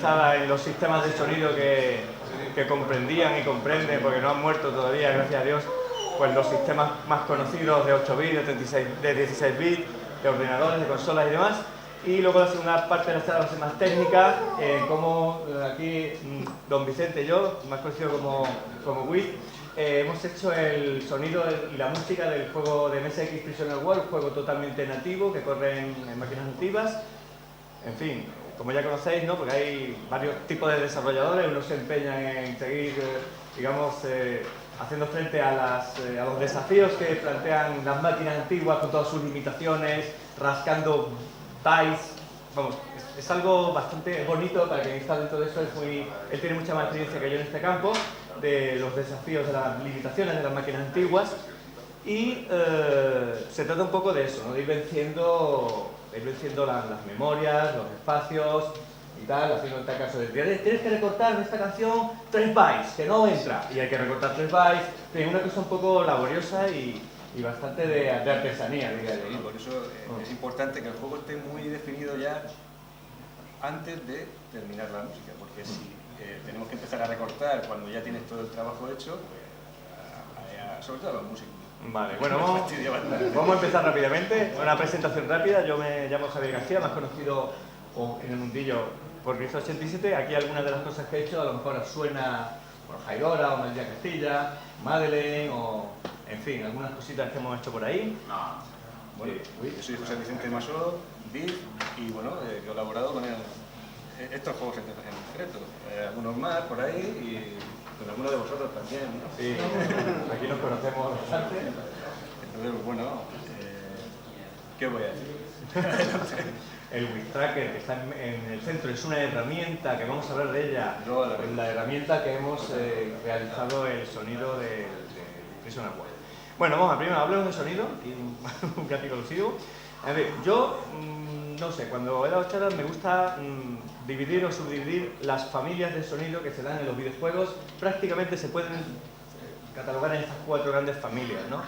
especializada en los sistemas de sonido que comprendían y comprenden, porque no han muerto todavía, gracias a Dios, pues los sistemas más conocidos de 8 bits, de 16 bits, de ordenadores, de consolas y demás. Y luego la segunda parte de la charla va a ser más técnica, como aquí don Vicente y yo, más conocido como WIT, hemos hecho el sonido y la música del juego de MSX Prisoner War, un juego totalmente nativo que corre en máquinas nativas. En fin, como ya conocéis, ¿no? Porque hay varios tipos de desarrolladores, unos se empeñan en seguir, digamos, haciendo frente a los desafíos que plantean las máquinas antiguas con todas sus limitaciones, rascando bytes. Vamos, es algo bastante bonito para quien está dentro de eso. Él tiene mucha más experiencia que yo en este campo, de los desafíos, de las limitaciones de las máquinas antiguas. Y se trata un poco de eso, ¿no? De ir venciendo las memorias, los espacios y tal, haciendo este caso de tienes que recortar en esta canción 3 bytes, que no entra, y hay que recortar 3 bytes. Es una cosa un poco laboriosa y bastante de artesanía, diría yo, ¿no? Por eso es importante que el juego esté muy definido ya antes de terminar la música, porque si tenemos que empezar a recortar cuando ya tienes todo el trabajo hecho, pues, sobre todo a los músicos. Vale, bueno, vamos a empezar rápidamente. Una presentación rápida. Yo me llamo Javier García, más conocido en el mundillo por Rizo 87. Aquí algunas de las cosas que he hecho, a lo mejor os suena por Jaidora o María Castilla, Madeleine o, en fin, algunas cositas que hemos hecho por ahí. Bueno, yo soy José Vicente Masó, BIF, y bueno, he colaborado con estos juegos en concreto. Algunos más por ahí y con algunos de vosotros también, ¿no? Sí, aquí nos conocemos bastante. Entonces, bueno, ¿qué voy a decir? El WITracker que está en el centro es una herramienta que vamos a hablar de ella. La herramienta que hemos realizado el sonido de Prisoner War. Bueno, vamos a primero hablemos de sonido y un gráfico lo sigo. A ver, yo no sé, cuando he dado charlas me gusta dividir o subdividir las familias de sonido que se dan en los videojuegos. Prácticamente se pueden catalogar en estas 4 grandes familias, ¿no?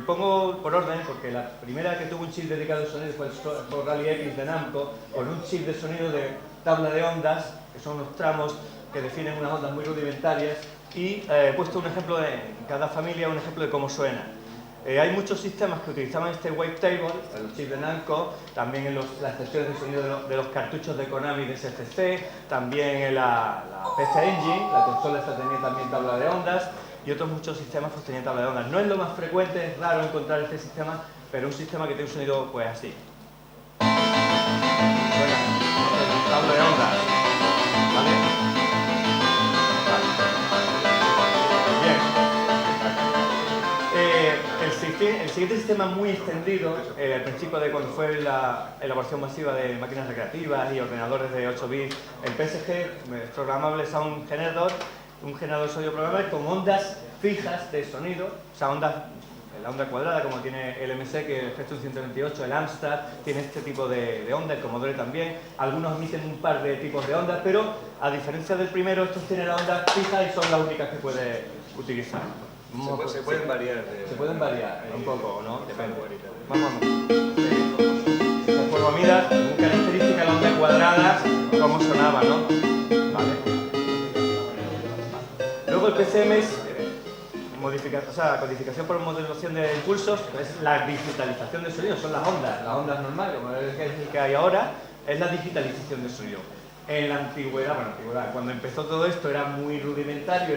Pongo por orden porque la primera que tuvo un chip dedicado al sonido fue el juego Rally X de Namco, con un chip de sonido de tabla de ondas, que son unos tramos que definen unas ondas muy rudimentarias, y he puesto un ejemplo en cada familia, un ejemplo de cómo suena. Hay muchos sistemas que utilizaban este wavetable, los chips de Namco, también en las secciones de sonido de los cartuchos de Konami de SFC, también en la PC Engine, la consola esta tenía también tabla de ondas, y otros muchos sistemas pues tenían tabla de ondas. No es lo más frecuente, es raro encontrar este sistema, pero un sistema que tiene un sonido pues así. Tabla de ondas, ¿vale? El siguiente sistema muy extendido, al principio de cuando fue la elaboración masiva de máquinas recreativas y ordenadores de 8 bits, el PSG, Programmable Sound Generator, un generador de sonido programable con ondas fijas de sonido, o sea, la onda cuadrada como tiene el MSX, el Spectrum 128, el Amstrad, tiene este tipo de onda, el Commodore también. Algunos emiten un par de tipos de ondas, pero a diferencia del primero, estos tienen la onda fija y son las únicas que puede utilizar. Se pueden variar. Se pueden variar un poco, ¿no? Depende. Vamos a ver. Esta forma, como característica de la onda cuadrada, cómo sonaba, ¿no? Vale. Luego el PCM es codificación por modulación de impulsos, es la digitalización del sonido, son las ondas normales, como es el que hay ahora, es la digitalización del sonido. En la antigüedad, cuando empezó todo esto era muy rudimentario,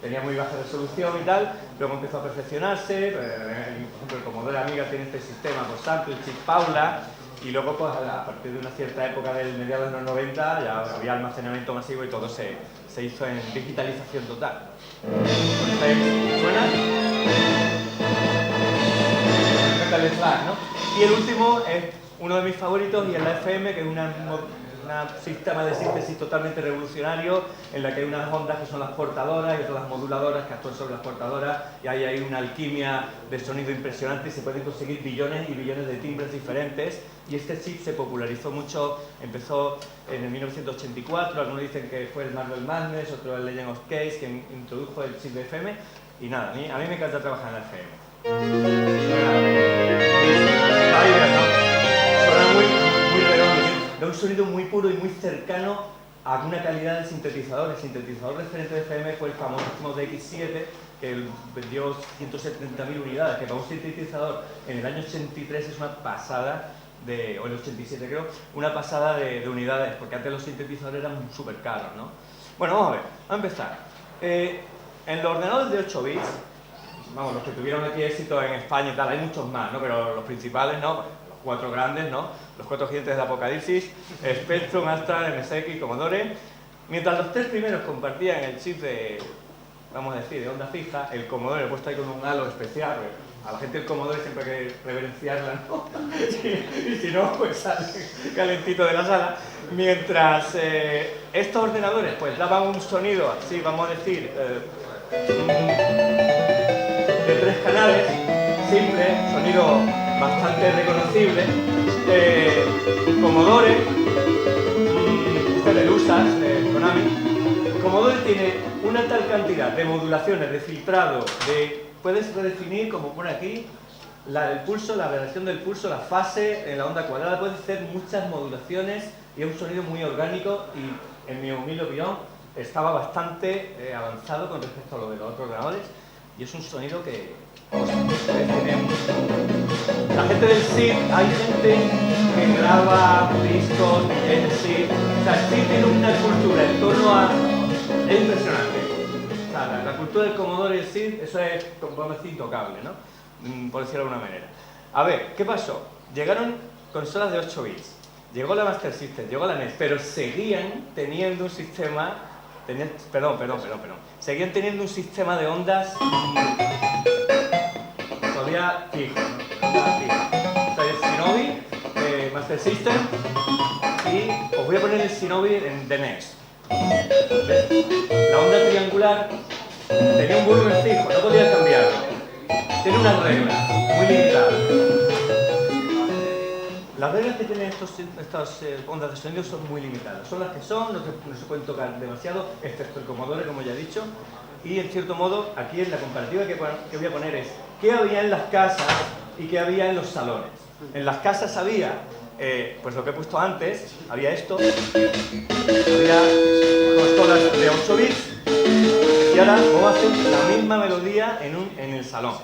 tenía muy baja resolución y tal, luego empezó a perfeccionarse, por ejemplo el Commodore Amiga tiene este sistema por sample, el chip Paula, y luego pues a partir de una cierta época del mediados de los 90 ya había almacenamiento masivo y todo se hizo en digitalización total. ¿Suena? El slack, ¿no? Y el último es uno de mis favoritos y es la FM, que es un sistema de síntesis totalmente revolucionario en la que hay unas ondas que son las portadoras y otras las moduladoras que actúan sobre las portadoras y ahí hay una alquimia de sonido impresionante y se pueden conseguir billones y billones de timbres diferentes y este chip se popularizó mucho, empezó en el 1984, algunos dicen que fue el Marvel Madness, otro el Legend of Case que introdujo el chip de FM y nada, a mí me encanta trabajar en la FM. Suena muy redondo, da un sonido muy puro y muy cercano a una calidad de sintetizador. El sintetizador referente de FM fue el famosísimo DX7, que vendió 170.000 unidades, que para un sintetizador en el año 83 es una pasada, o el 87 creo, una pasada de unidades, porque antes los sintetizadores eran súper caros, ¿no? Bueno, vamos a ver, vamos a empezar. En los ordenadores de 8 bits, vamos, los que tuvieron aquí éxito en España y tal, hay muchos más, ¿no? Pero los principales, ¿no? Los 4 grandes, ¿no? Los 4 gigantes del apocalipsis, Spectrum, Amstrad, MSX, Commodore. Mientras los 3 primeros compartían el chip de, vamos a decir, de onda fija, el Commodore puesto ahí con un halo especial. A la gente del Commodore siempre hay que reverenciarla, ¿no? Y si no, pues sale calentito de la sala. Mientras estos ordenadores pues daban un sonido así, vamos a decir, de 3 canales, simple, sonido bastante reconocible. Commodore, de Lusas, Konami. Commodore tiene una tal cantidad de modulaciones, de filtrado, puedes redefinir, como pone aquí, el pulso, la variación del pulso, la fase en la onda cuadrada, puedes hacer muchas modulaciones y es un sonido muy orgánico y, en mi humilde opinión, estaba bastante avanzado con respecto a lo de los otros ordenadores y es un sonido que tiene mucho. La gente del SID, hay gente que graba discos en SID, o sea, SID tiene una cultura en torno a... es impresionante. O sea, la cultura del Commodore y el SID, eso es, vamos a decir, intocable, ¿no? Por decirlo de alguna manera. A ver, ¿qué pasó? Llegaron consolas de 8 bits, llegó la Master System, llegó la NES, pero seguían teniendo un sistema... Seguían teniendo un sistema de ondas todavía fijo, ¿no? Ondas fijas. Está el Shinobi de Master System y os voy a poner el Shinobi de NES. La onda triangular tenía un volumen fijo, no podía cambiarlo. Tiene unas reglas muy limitadas. Las reglas que tienen estas ondas de sonido son muy limitadas. Son las que son, no se pueden tocar demasiado, excepto el Commodore, como ya he dicho. Y en cierto modo, aquí en la comparativa que voy a poner es qué había en las casas y qué había en los salones. En las casas había, pues lo que he puesto antes, había esto, había consolas de 8 bits y ahora vamos a hacer la misma melodía en el salón.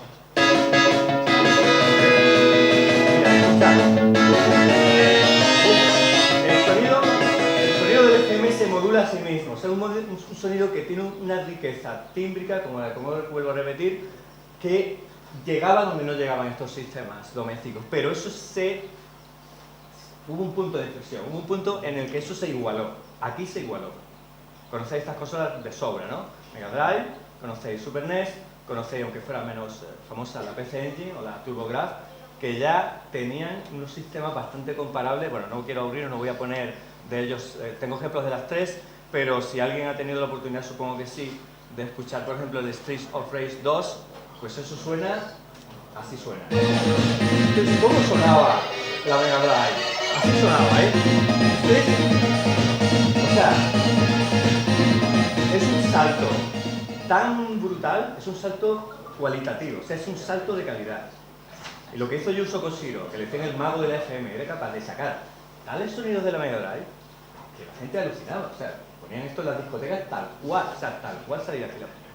El sonido del FM se modula a sí mismo, o sea, un sonido que tiene una riqueza tímbrica, como vuelvo a repetir, que llegaba donde no llegaban estos sistemas domésticos, pero eso hubo un punto de inflexión, hubo un punto en el que eso se igualó, aquí se igualó. Conocéis estas cosas de sobra, ¿no? Mega Drive, conocéis Super NES, conocéis, aunque fuera menos famosa, la PC Engine o la TurboGrafx, que ya tenían unos sistemas bastante comparables. Bueno, no quiero aburrir, no voy a poner de ellos, tengo ejemplos de las 3, pero si alguien ha tenido la oportunidad, supongo que sí, de escuchar, por ejemplo, el Streets of Rage 2, pues eso suena, así suena. Entonces, ¿cómo sonaba la Mega Drive? Así sonaba, ¿eh? O sea, es un salto tan brutal, es un salto cualitativo, o sea, es un salto de calidad. Y lo que hizo Yuzo Koshiro, que le decían el mago de la FM, era capaz de sacar tales sonidos de la Mega Drive que la gente alucinaba. O sea, ponían esto en las discotecas tal cual, o sea, tal cual salía aquí la película.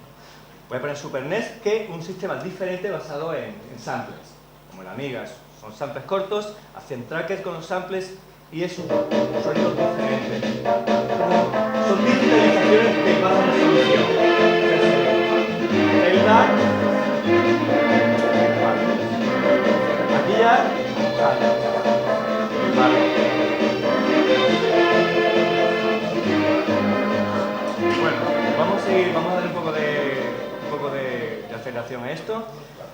Voy a poner Super NES, que un sistema diferente basado en samples, como el Amiga. Son samples cortos, hacen trackers con los samples y es un sonido diferente. Son digitalizaciones de baja resolución. El DAC, aquí ya, vale. Bueno, vamos a darle un poco de aceleración a esto.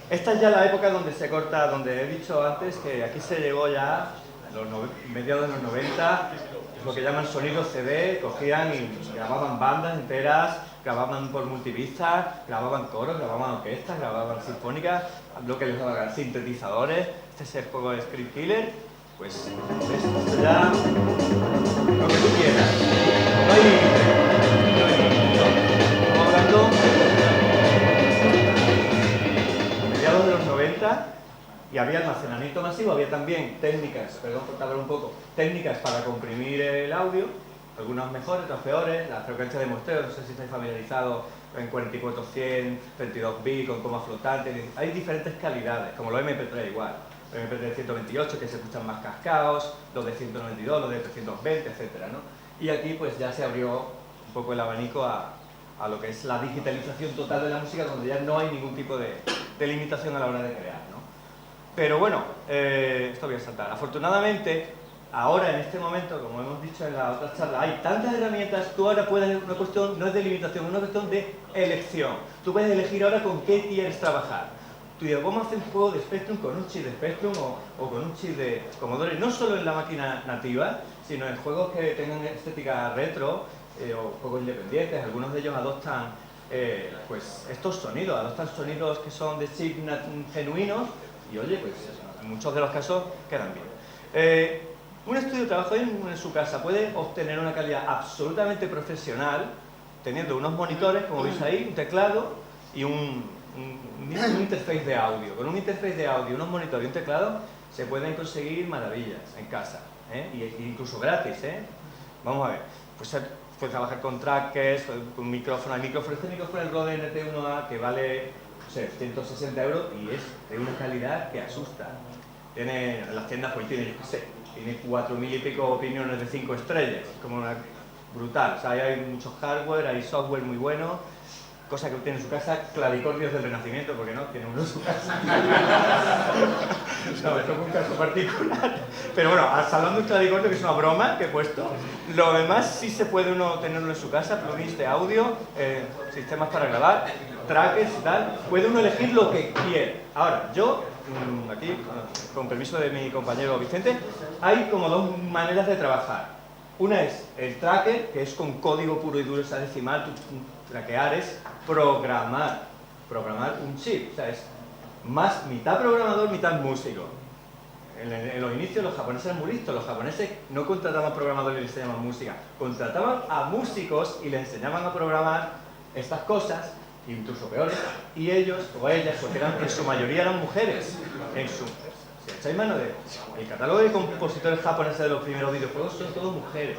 Esta es ya la época donde se corta, donde he dicho antes que aquí se llegó ya a mediados de los 90, es lo que llaman sonido CD, cogían y grababan bandas enteras, grababan por multivista, grababan coros, grababan orquestas, grababan sinfónicas, lo que les daban sintetizadores. Este es el juego de Script Killer, pues esto ya lo que tú quieras, no hay límite, estamos hablando mediados de los 90 y había almacenamiento masivo, había también técnicas, perdón por tardar un poco, técnicas para comprimir el audio, algunas mejores, otras peores. La frecuencia de muestreo, no sé si estáis familiarizados en 4400, 32 bits, con coma flotante. Hay diferentes calidades, como los MP3 igual. Los MP3 de 128 que se escuchan más cascados, los de 192, los de 320, etcétera, ¿no? Y aquí pues ya se abrió un poco el abanico a lo que es la digitalización total de la música, donde ya no hay ningún tipo de limitación a la hora de crear, ¿no? Pero bueno, esto voy a saltar. Afortunadamente, ahora en este momento, como hemos dicho en la otra charla, hay tantas herramientas, tú ahora puedes, una cuestión no es de limitación, es una cuestión de elección. Tú puedes elegir ahora con qué quieres trabajar. Tú dices, vamos a hacer un juego de Spectrum con un chip de Spectrum o con un chip de Commodore, no solo en la máquina nativa, sino en juegos que tengan estética retro o juegos independientes. Algunos de ellos adoptan pues estos sonidos, adoptan sonidos que son de chip genuinos y oye, pues en muchos de los casos quedan bien. Un estudio de trabajo en su casa puede obtener una calidad absolutamente profesional teniendo unos monitores, como veis ahí, un teclado y un interface de audio. Con un interface de audio, unos monitores y un teclado se pueden conseguir maravillas en casa, y incluso gratis. Vamos a ver, pues puedes trabajar con trackers, con micrófono. Este micrófono, el Rode NT1A, que vale, no sé, 160 euros y es de una calidad que asusta. Tiene, en las tiendas pues tiene, yo qué sé, tiene 4000 y pico opiniones de 5 estrellas, como una brutal. O sea, hay mucho hardware, hay software muy bueno, cosa que tiene en su casa clavicordios del Renacimiento, porque no, tiene uno en su casa. No, esto es un caso particular. Pero bueno, hablando de un clavicordio, que es una broma que he puesto, lo demás sí se puede uno tenerlo en su casa, plugins de audio, sistemas para grabar, trackers y tal. Puede uno elegir lo que quiere. Ahora, yo, aquí, con permiso de mi compañero Vicente, hay como dos maneras de trabajar. Una es el tracker, que es con código puro y duro, hexadecimal. Traquear es programar un chip, o sea, es más mitad programador, mitad músico. En los inicios los japoneses eran muy listos, los japoneses no contrataban programadores y les enseñaban música, contrataban a músicos y les enseñaban a programar estas cosas, incluso peores, y ellos o ellas, porque en su mayoría eran mujeres, si echáis mano el catálogo de compositores japoneses de los primeros videojuegos son todos mujeres.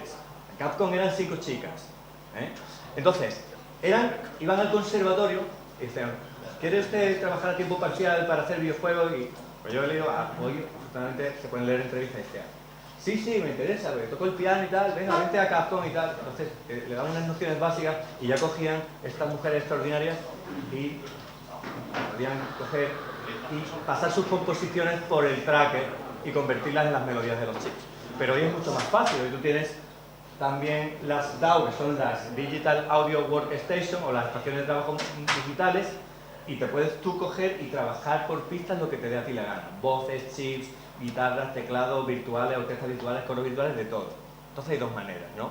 En Capcom eran 5 chicas. Entonces, iban al conservatorio y decían, ¿quiere usted trabajar a tiempo parcial para hacer videojuegos? Y pues yo le digo, hoy afortunadamente se pueden leer entrevistas y decían, sí, me interesa, porque toco el piano y tal, venga, vente a Capcom y tal. Entonces le daban unas nociones básicas y ya cogían estas mujeres extraordinarias y podían coger y pasar sus composiciones por el tracker y convertirlas en las melodías de los chips. Pero hoy es mucho más fácil, hoy tú tienes también las DAW, que son las Digital Audio Workstation o las estaciones de trabajo digitales, y te puedes tú coger y trabajar por pistas lo que te dé a ti la gana. Voces, chips, guitarras, teclados virtuales, orquestas virtuales, coros virtuales, de todo. Entonces hay dos maneras, ¿no?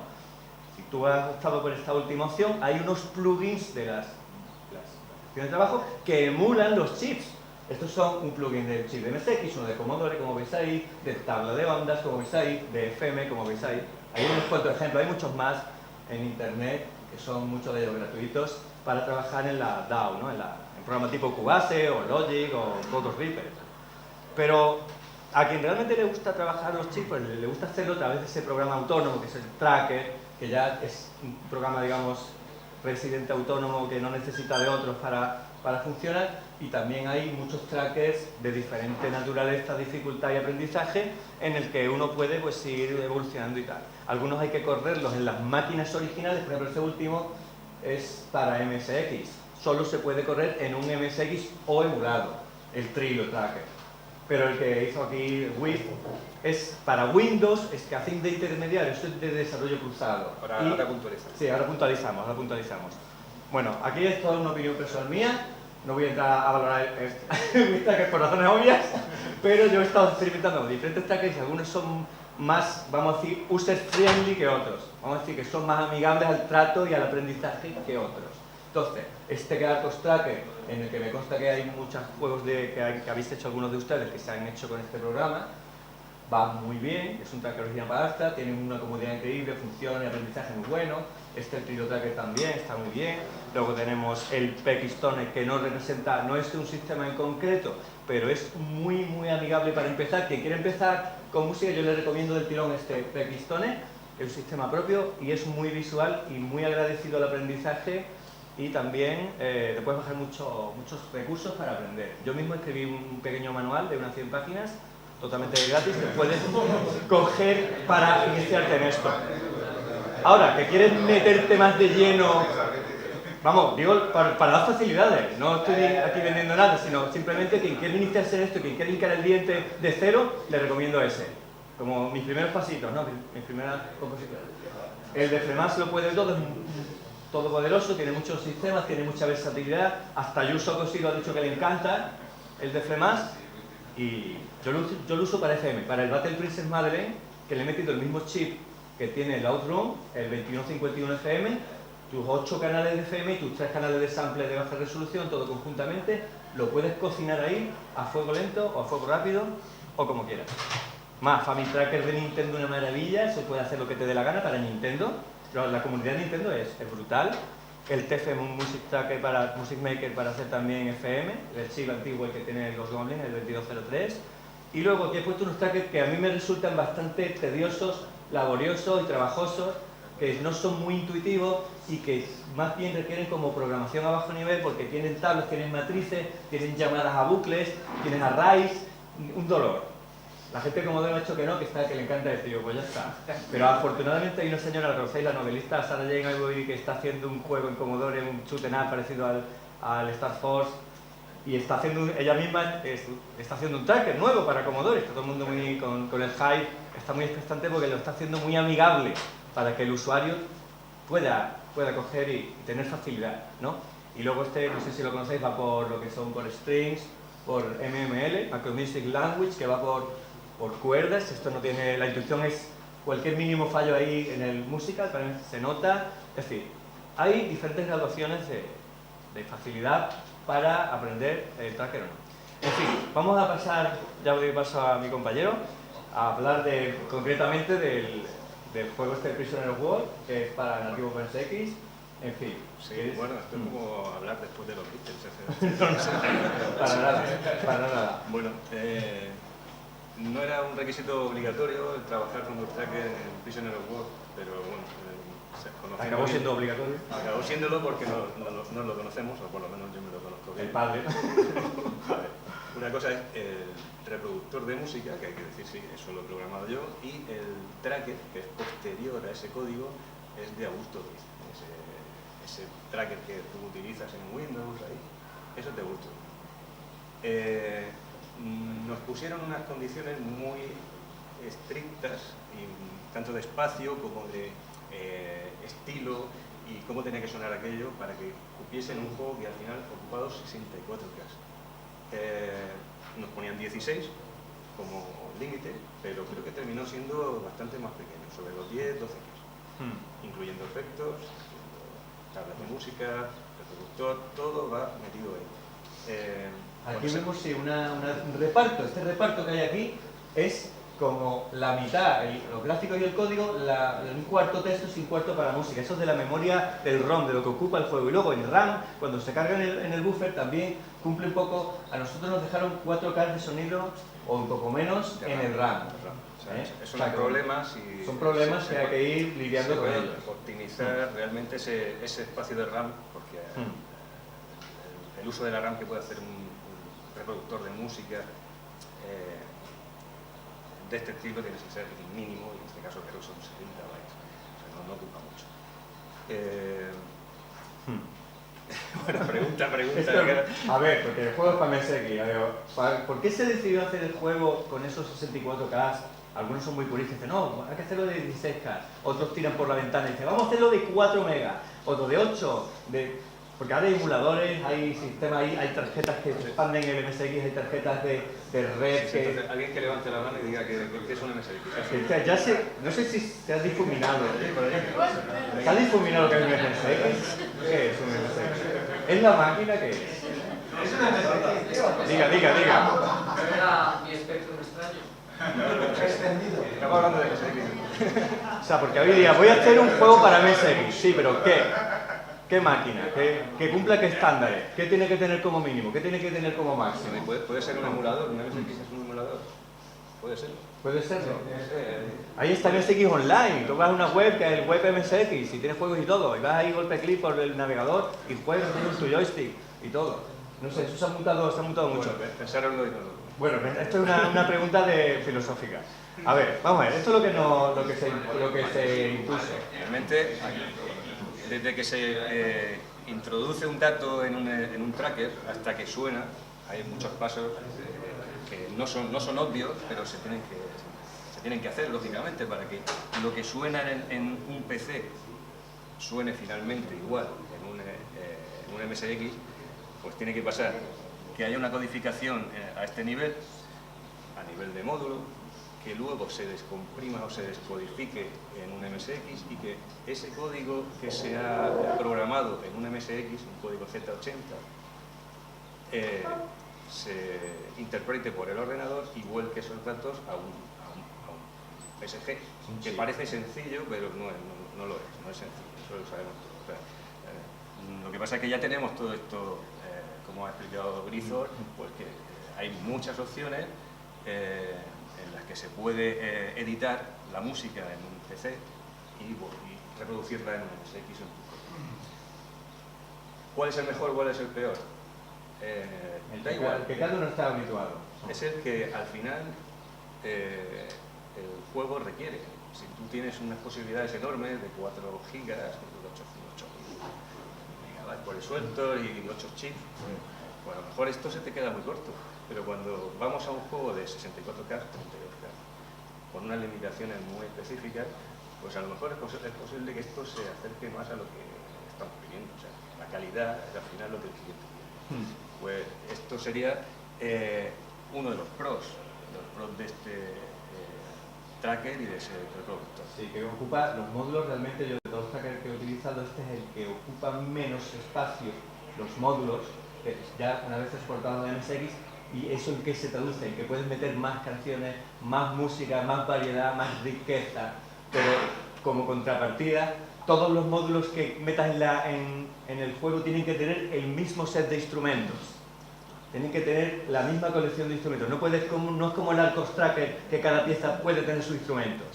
Si tú has optado por esta última opción, hay unos plugins de las estaciones de trabajo que emulan los chips. Estos son un plugin del chip de MSX, uno de Commodore, como veis ahí, de tabla de ondas, como veis ahí, de FM, como veis ahí. Hay unos cuantos ejemplos, hay muchos más en internet, que son muchos de ellos gratuitos, para trabajar en la DAW, ¿no? en programas tipo Cubase, o Logic, o Code Reaper. Pero a quien realmente le gusta trabajar los chips, pues le gusta hacerlo a través de ese programa autónomo, que es el Tracker, que ya es un programa, digamos, residente autónomo, que no necesita de otros para funcionar. Y también hay muchos trackers de diferente naturaleza, dificultad y aprendizaje en el que uno puede pues ir evolucionando y tal. Algunos hay que correrlos en las máquinas originales, por ejemplo este último es para MSX. Solo se puede correr en un MSX o emulado, el Trilo Tracker. Pero el que hizo aquí WIF es para Windows, es que hacen de intermediario, esto es de desarrollo cruzado. Ahora puntualizamos. Sí, ahora puntualizamos. Bueno, aquí es toda una opinión personal mía. No voy a entrar a valorar mis trackers por razones obvias, pero yo he estado experimentando diferentes trackers y algunos son más, vamos a decir, user-friendly que otros. Vamos a decir que son más amigables al trato y al aprendizaje que otros. Entonces, este Arcos Tracker, en el que me consta que hay muchos juegos que habéis hecho algunos de ustedes que se han hecho con este programa, va muy bien, es un tracker original para Astra, tiene una comodidad increíble, funciona y aprendizaje muy bueno. El Trilo Tracker también está muy bien. Luego tenemos el Pekistone, que no representa, no es un sistema en concreto, pero es muy amigable para empezar. Quien quiere empezar con música, yo le recomiendo del tirón este Pekistone, es un sistema propio y es muy visual y muy agradecido al aprendizaje, y también te puedes bajar muchos recursos para aprender. Yo mismo escribí un pequeño manual de unas 100 páginas, totalmente gratis, que puedes coger para iniciarte en esto. Ahora, que quieres meterte más de lleno, vamos, digo, para dar facilidades, no estoy aquí vendiendo nada, sino simplemente quien quiere iniciarse en esto, quien quiere hincar el diente de cero, le recomiendo ese. Como mis primeros pasitos, ¿no? Mis primeras composiciones. El de Flemas lo puede todo, es todopoderoso, tiene muchos sistemas, tiene mucha versatilidad. Hasta Yuso Koshi lo ha dicho que le encanta, el de Flemas. Y yo lo uso para FM, para el Battle Princess Madeleine, que le he metido el mismo chip que tiene el Outroom, el 2151 FM, tus 8 canales de FM y tus 3 canales de sample de baja resolución, todo conjuntamente. Lo puedes cocinar ahí a fuego lento o a fuego rápido o como quieras. Más, Family Tracker de Nintendo, una maravilla, se puede hacer lo que te dé la gana para Nintendo. La comunidad de Nintendo es brutal. El TFM Music Tracker para Music Maker para hacer también FM, el chip antiguo el que tiene los Goblins, el 2203. Y luego aquí he puesto unos trackers que a mí me resultan bastante tediosos, laboriosos y trabajosos, que no son muy intuitivos y que más bien requieren como programación a bajo nivel, porque tienen tablas, tienen matrices, tienen llamadas a bucles, tienen arrays, un dolor. La gente como me ha dicho que no, que le encanta esto, y yo, pues ya está. Pero afortunadamente hay una señora, la conocéis, la novelista Sarah Jane Ivory, que está haciendo un juego en Commodore, un shoot 'em up parecido al Star Force, y está haciendo, ella misma está haciendo un tracker nuevo para Commodore. Está todo el mundo muy con el hype, está muy expectante porque lo está haciendo muy amigable para que el usuario pueda coger y tener facilidad, ¿no? Y luego no sé si lo conocéis, va por lo que son por strings, por MML, Macro Music Language, que va por cuerdas. Esto no tiene, la intuición es cualquier mínimo fallo ahí en el musical, también se nota. Es decir, hay diferentes graduaciones de facilidad para aprender el tracker o no. En fin, vamos a pasar, ya doy paso a mi compañero, a hablar concretamente del juego Prisoner of War, que es para nativo OpenSX. En fin. Sí, bueno, esto es como hablar después de los Beatles. Para nada. Bueno, no era un requisito obligatorio el trabajar con los trackers en Prisoner of War, pero bueno, acabó siendo obligatorio. Acabó siéndolo porque no lo conocemos, o por lo menos yo me lo conozco bien. El padre. Vale. Una cosa es el reproductor de música, que hay que decir, sí, eso lo he programado yo, y el tracker, que es posterior a ese código, es de Augusto Ruiz. Ese tracker que tú utilizas en Windows, ahí, eso es de Augusto Ruiz. Nos pusieron unas condiciones muy estrictas, tanto de espacio como de estilo y cómo tenía que sonar aquello para que cupiese en un juego que al final ocupaba 64K. Nos ponían 16 como límite, pero creo que terminó siendo bastante más pequeño, sobre los 10-12K, incluyendo efectos, tablas de música, reproductor, todo va metido ahí. Aquí vemos sí, un reparto. Este reparto que hay aquí es como la mitad, los gráficos y el código, un cuarto texto y un cuarto para música. Eso es de la memoria del ROM, de lo que ocupa el juego. Y luego en RAM, cuando se carga en el buffer, también cumple un poco. A nosotros nos dejaron 4K de sonido o un poco menos en el RAM. Son problemas y son problemas que hay que ir lidiando con ellos. Optimizar realmente ese espacio de RAM, porque el uso de la RAM que puede hacer un reproductor de música de este tipo tiene que ser el mínimo, y en este caso creo que son 70 bytes, o sea, no ocupa mucho. Bueno, pregunta. A ver, porque el juego es para MSX. ¿Por qué se decidió hacer el juego con esos 64K? Algunos son muy puristas, dicen, no, hay que hacerlo de 16K. Otros tiran por la ventana y dicen, vamos a hacerlo de 4 megas. Otros de 8. Porque ahora hay emuladores, hay sistemas, hay tarjetas que expanden el MSX, hay tarjetas de red. Sí, entonces, alguien que levante la mano y diga que es un MSX. Ya no sé si se ha difuminado. ¿Se ha difuminado lo que es un MSX? ¿Qué es un MSX? ¿Es la máquina que es? Es un MSX. Diga. Era mi Spectrum extraño. Extendido. Estamos hablando de MSX. O sea, porque hoy día voy a hacer un juego para MSX. Sí, pero ¿qué? ¿Qué máquina? ¿Qué cumpla qué estándares? ¿Qué tiene que tener como mínimo? ¿Qué tiene que tener como máximo? ¿Puede ser un emulador? ¿Un MSX es un emulador? Puede ser. Puede serlo. Ahí está MSX Online. Tú vas a una web que es el web MSX y tienes juegos y todo. Y vas ahí golpe clic por el navegador y juegas con tu joystick y todo. No sé, eso se ha mutado mucho. Bueno, pensároslo y no lo... Bueno, esto es una pregunta filosófica. A ver, vamos a ver, esto es lo que se impuso. Realmente, desde que se introduce un dato en un tracker hasta que suena, hay muchos pasos que no son obvios, pero se tienen que hacer, lógicamente, para que lo que suena en un PC suene finalmente igual en un MSX, pues tiene que pasar que haya una codificación a este nivel, a nivel de módulo, que luego se descomprima o se descodifique en un MSX y que ese código que se ha programado en un MSX, un código Z80, se interprete por el ordenador y vuelque esos datos a un PSG, que parece sencillo, pero no lo es, no es sencillo, eso lo sabemos todos. O sea, lo que pasa es que ya tenemos todo esto, como ha explicado Grisor, pues que hay muchas opciones en las que se puede editar la música en un PC y reproducirla en un MSX o en tu código. ¿Cuál es el mejor, cuál es el peor? Da igual. Que cada uno está habituado. Es el que al final el juego requiere. Si tú tienes unas posibilidades enormes de 4 gigas, 8 megabytes por el suelto y 8 chips, pues a lo mejor esto se te queda muy corto. Pero cuando vamos a un juego de 64K, 32K, con unas limitaciones muy específicas, pues a lo mejor es posible que esto se acerque más a lo que estamos pidiendo. O sea, la calidad es al final lo que el cliente quiere. Pues esto sería uno de los pros de este tracker y de ese reproductor. Sí, que ocupa los módulos, realmente yo de todos los trackers que he utilizado, este es el que ocupa menos espacio, los módulos, que ya una vez exportados de MSX, y eso en qué se traduce, en que puedes meter más canciones, más música, más variedad, más riqueza, pero como contrapartida, todos los módulos que metas en el juego tienen que tener el mismo set de instrumentos. Tienen que tener la misma colección de instrumentos. No es como el Arcos Tracker, que cada pieza puede tener sus instrumentos.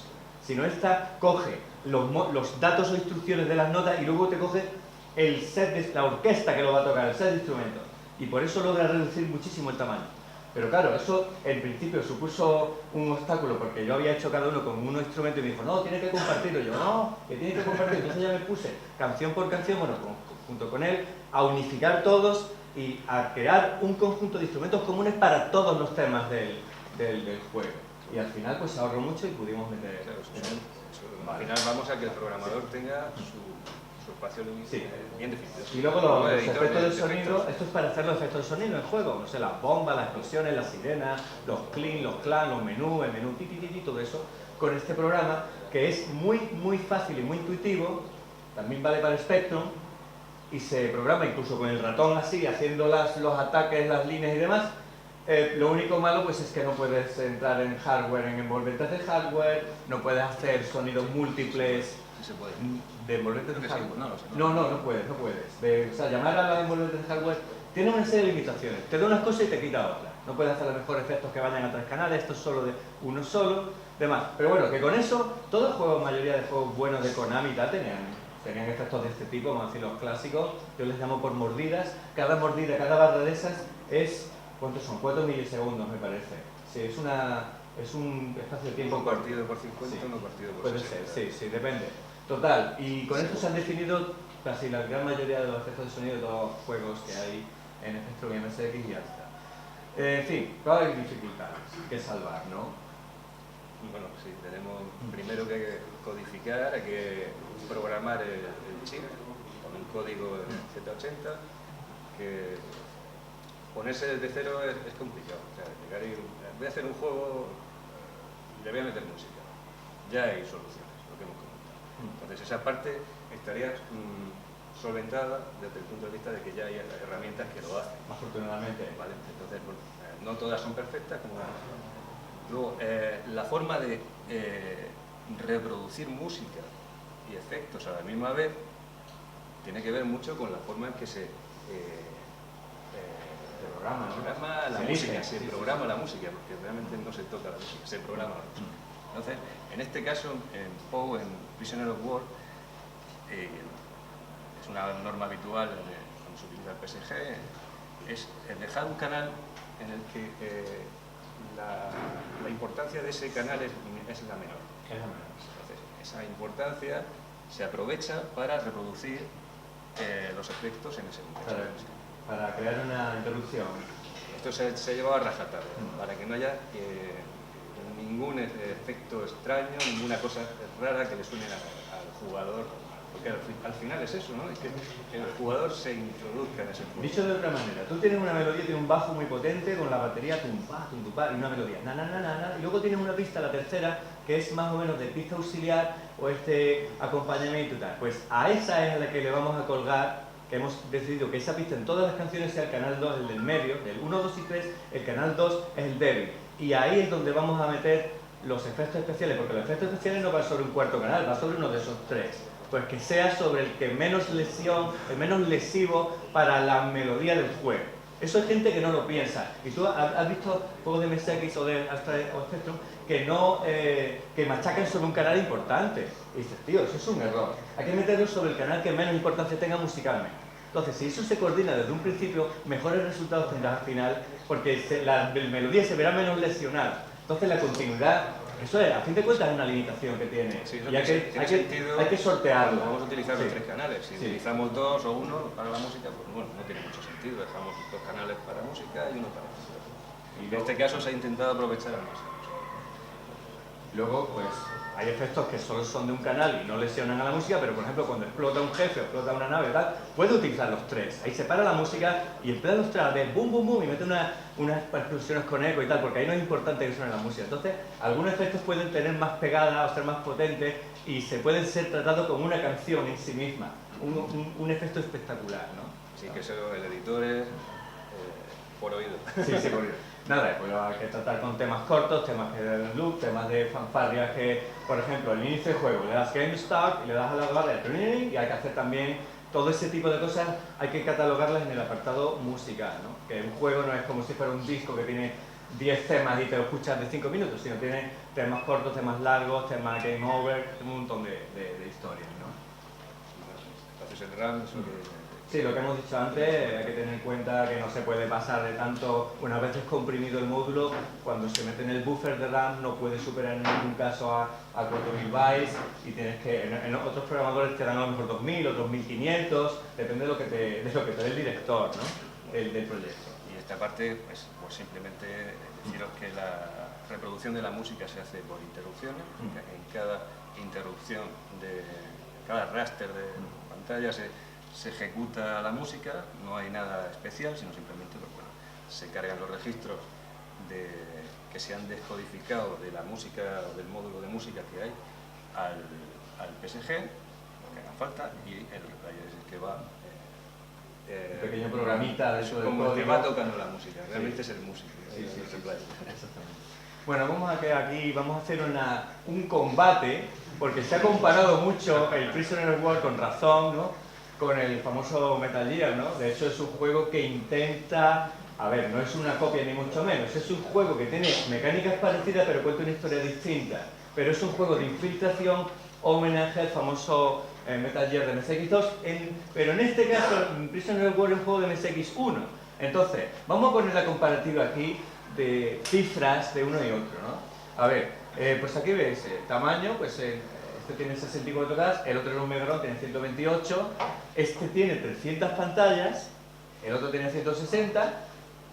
Sino esta coge los datos o instrucciones de las notas y luego te coge el set de la orquesta que lo va a tocar, el set de instrumentos. Y por eso logra reducir muchísimo el tamaño. Pero claro, eso en principio supuso un obstáculo, porque yo había hecho cada uno con un instrumento y me dijo, no, tiene que compartirlo. Y yo, no, que tiene que compartirlo. Entonces ya me puse canción por canción, bueno, junto con él, a unificar todos y a crear un conjunto de instrumentos comunes para todos los temas del juego. Y al final pues se ahorró mucho y pudimos meter... Claro, al final vamos a que el programador tenga su espacio sí, bien definido. Y luego los efectos de sonido, esto es para hacer los efectos de sonido en el juego, no sé, las bombas, las explosiones, las sirenas, los clean, los clan, los menús, el menú ti, todo eso, con este programa que es muy fácil y muy intuitivo, también vale para Spectrum, y se programa incluso con el ratón así, haciendo los ataques, las líneas y demás. Lo único malo pues es que no puedes entrar en hardware, en envolventes de hardware, no puedes hacer sonidos múltiples de envolventes de hardware. No puedes. O sea, llamar a las envolventes de hardware tiene una serie de limitaciones. Te da unas cosas y te quita otras. No puedes hacer los mejores efectos que vayan a 3 canales, esto es solo de uno solo, demás. Pero bueno, que con eso, todos los juegos, mayoría de juegos buenos de Konami y tal, tenían efectos de este tipo, vamos a decir los clásicos, yo les llamo por mordidas. Cada mordida, cada barra de esas es, ¿cuántos son? 4 milisegundos me parece. Sí, es un espacio de tiempo. Un partido por 50, sí, no partido por puede 60. ser, sí, depende. Total, y con esto se han definido casi la gran mayoría de los efectos de sonido de todos los juegos que hay en Spectrum y MSX y ya está. En fin, ¿cuáles hay dificultades que salvar, no? Bueno, sí, tenemos primero que codificar, hay que programar el chip con un código Z80, que ponerse desde cero es complicado. O sea, llegar y voy a hacer un juego, le voy a meter música. Ya hay soluciones, lo que hemos comentado. Entonces esa parte estaría solventada desde el punto de vista de que ya hay herramientas que lo hacen. Afortunadamente. ¿Vale? Entonces, bueno, no todas son perfectas, como... Luego, la forma de reproducir música y efectos a la misma vez tiene que ver mucho con la forma en que se programa, ¿no? Programa la Se música, elige, se programa la música, porque realmente no se toca la música, se programa la música. Entonces, en este caso, en Poe, en Prisoner of War, es una norma habitual cuando se utiliza el PSG, es dejar un canal en el que la importancia de ese canal es la menor. Entonces, esa importancia se aprovecha para reproducir los efectos en ese momento. Para crear una interrupción. Esto se lleva a rajatabla, para que no haya ningún efecto extraño, ninguna cosa rara que le suene al jugador, porque al final es eso, ¿no? Es que el jugador se introduzca en ese juego. Dicho de otra manera, tú tienes una melodía, tienes un bajo muy potente con la batería tumpa, tumpa, y una melodía na, na, na, na, na, y luego tienes una pista, la tercera, que es más o menos de pista auxiliar o este acompañamiento y tal. Pues a esa es a la que le vamos a colgar, que hemos decidido que esa pista en todas las canciones sea el canal 2, el del medio, del 1, 2 y 3, el canal 2 es el débil. Y ahí es donde vamos a meter los efectos especiales, porque los efectos especiales no van sobre un cuarto canal, va sobre uno de esos tres. Pues que sea sobre el que menos lesión, el menos lesivo para la melodía del juego. Eso hay gente que no lo piensa. Y tú has visto juegos de MSX o de Spectrum que no que machacan sobre un canal importante. Y dices, tío, eso es un error. Hay que meterlo sobre el canal que menos importancia tenga musicalmente. Entonces, si eso se coordina desde un principio, mejores resultados tendrás al final, porque la melodía se verá menos lesionada. Entonces, la continuidad, eso es, a fin de cuentas, es una limitación que tiene. Sí, y hay que sortearlo. Vamos a utilizar los tres canales. Si Sí. utilizamos dos o uno para la música, pues bueno, no tiene mucho sentido. Dejamos dos canales para música y uno para música. Y en este caso se ha intentado aprovechar al máximo. Luego, pues, hay efectos que solo son de un canal y no lesionan a la música, pero por ejemplo, cuando explota un jefe o explota una nave y tal, puede utilizar los tres. Ahí separa la música y emplea los tres de boom, boom, boom y mete unas percusiones con eco y tal, porque ahí no es importante que suene la música. Entonces, algunos efectos pueden tener más pegada o ser más potentes y se pueden ser tratados como una canción en sí misma. Un efecto espectacular, ¿no? Sí, que eso el editor es por oído. Sí, por oído. Nada, pues hay que tratar con temas cortos, temas que den loop, temas de fanfarrias que, por ejemplo, al inicio del juego le das Game Start y le das a la barra de y hay que hacer también todo ese tipo de cosas, hay que catalogarlas en el apartado musical, ¿no? Que un juego no es como si fuera un disco que tiene 10 temas y te lo escuchas de 5 minutos, sino tiene temas cortos, temas largos, temas game over, un montón de historias, ¿no? Entonces el RAM, eso que... Sí, lo que hemos dicho antes, hay que tener en cuenta que no se puede pasar de tanto, una vez es comprimido el módulo, cuando se mete en el buffer de RAM no puede superar en ningún caso a 4000 bytes y tienes que, en otros programadores te dan a lo mejor 2000 o 2500, depende de lo que te dé el director, ¿no? del proyecto. Y esta parte, pues simplemente deciros que la reproducción de la música se hace por interrupciones, en cada interrupción de cada raster de pantalla se ejecuta la música, no hay nada especial, sino simplemente pues, bueno, se cargan los registros que se han descodificado de la música, del módulo de música que hay al PSG, lo que haga falta, y el replay es el que va... un pequeño programita de eso del como código. que va tocando la música, realmente es el músico. Sí, el replay. Exactamente. Bueno, vamos a hacer un combate, porque se ha comparado mucho el Prisoner of War con razón, ¿no? Con el famoso Metal Gear, ¿no? De hecho es un juego que intenta, a ver, no es una copia ni mucho menos, es un juego que tiene mecánicas parecidas pero cuenta una historia distinta, pero es un juego de infiltración, homenaje al famoso Metal Gear de MSX2, pero en este caso Prisoner of War es un juego de MSX1. Entonces, vamos a poner la comparativa aquí de cifras de uno y otro, ¿no? A ver, pues aquí ves tamaño, pues este tiene 64K, el otro era un Megaron, tiene 128, este tiene 300 pantallas, el otro tiene 160,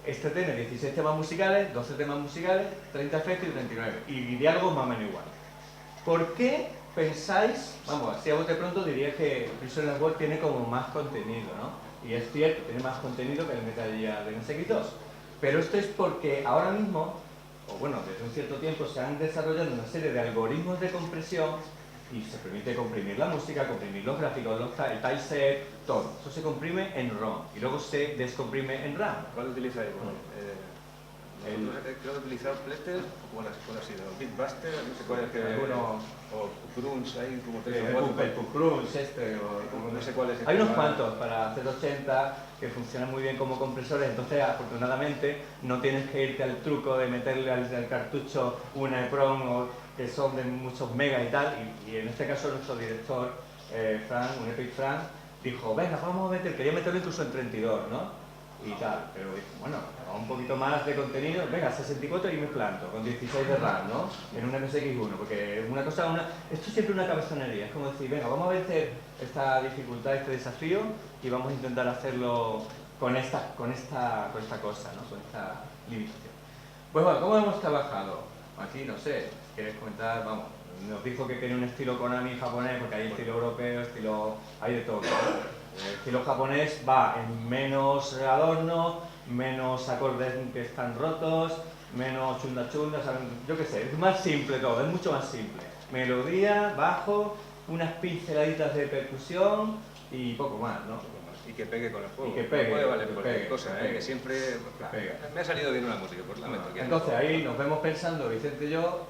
este tiene 16 temas musicales, 12 temas musicales, 30 efectos y 39, y diálogos más o menos igual. ¿Por qué pensáis, vamos, así a bote pronto diría que Prisoner of War tiene como más contenido, ¿no? Y es cierto, tiene más contenido que el Metal Gear de MSX2, pero esto es porque ahora mismo, o bueno, desde un cierto tiempo se han desarrollado una serie de algoritmos de compresión y se permite comprimir la música, comprimir los gráficos, el tileset, todo. Eso se comprime en ROM y luego se descomprime en RAM. ¿Cuál utilizáis? Creo que he utilizado Pletter, ¿cuál ha sido? Bitbuster, no sé cuál es que... o Grunge, hay como tres o cuatro. El Grunge, no sé cuál es. No sé cuál es. Hay unos cuantos para Z80, que funcionan muy bien como compresores, entonces afortunadamente no tienes que irte al truco de meterle al cartucho una EEPROM o que son de muchos megas y tal, y en este caso nuestro director, Frank, un Epic Frank, dijo, venga, vamos a meter, quería meterlo incluso en 32, ¿no? Y tal, pero dijo, bueno, un poquito más de contenido, venga, 64 y me planto, con 16 de RAM, ¿no? En un MSX1, porque una cosa, esto es siempre una cabezonería, es como decir, venga, vamos a vencer esta dificultad, este desafío, y vamos a intentar hacerlo con esta cosa, ¿no? Con esta limitación. Pues bueno, ¿cómo hemos trabajado? Aquí, no sé, ¿quieres comentar? Vamos, nos dijo que quería un estilo Konami japonés, porque hay estilo europeo, hay de todo, ¿no? El estilo japonés va en menos adorno, menos acordes que están rotos, menos chunda chunda, yo qué sé, es más simple todo, es mucho más simple. Melodía, bajo, unas pinceladitas de percusión y poco más, ¿no? Y que pegue con el juego. Y que pegue, no puede valer que cualquier pegue, cosa, que pegue. que siempre... pegue. Me ha salido bien una música, por lamento. Entonces ahí nos vemos pensando, Vicente y yo,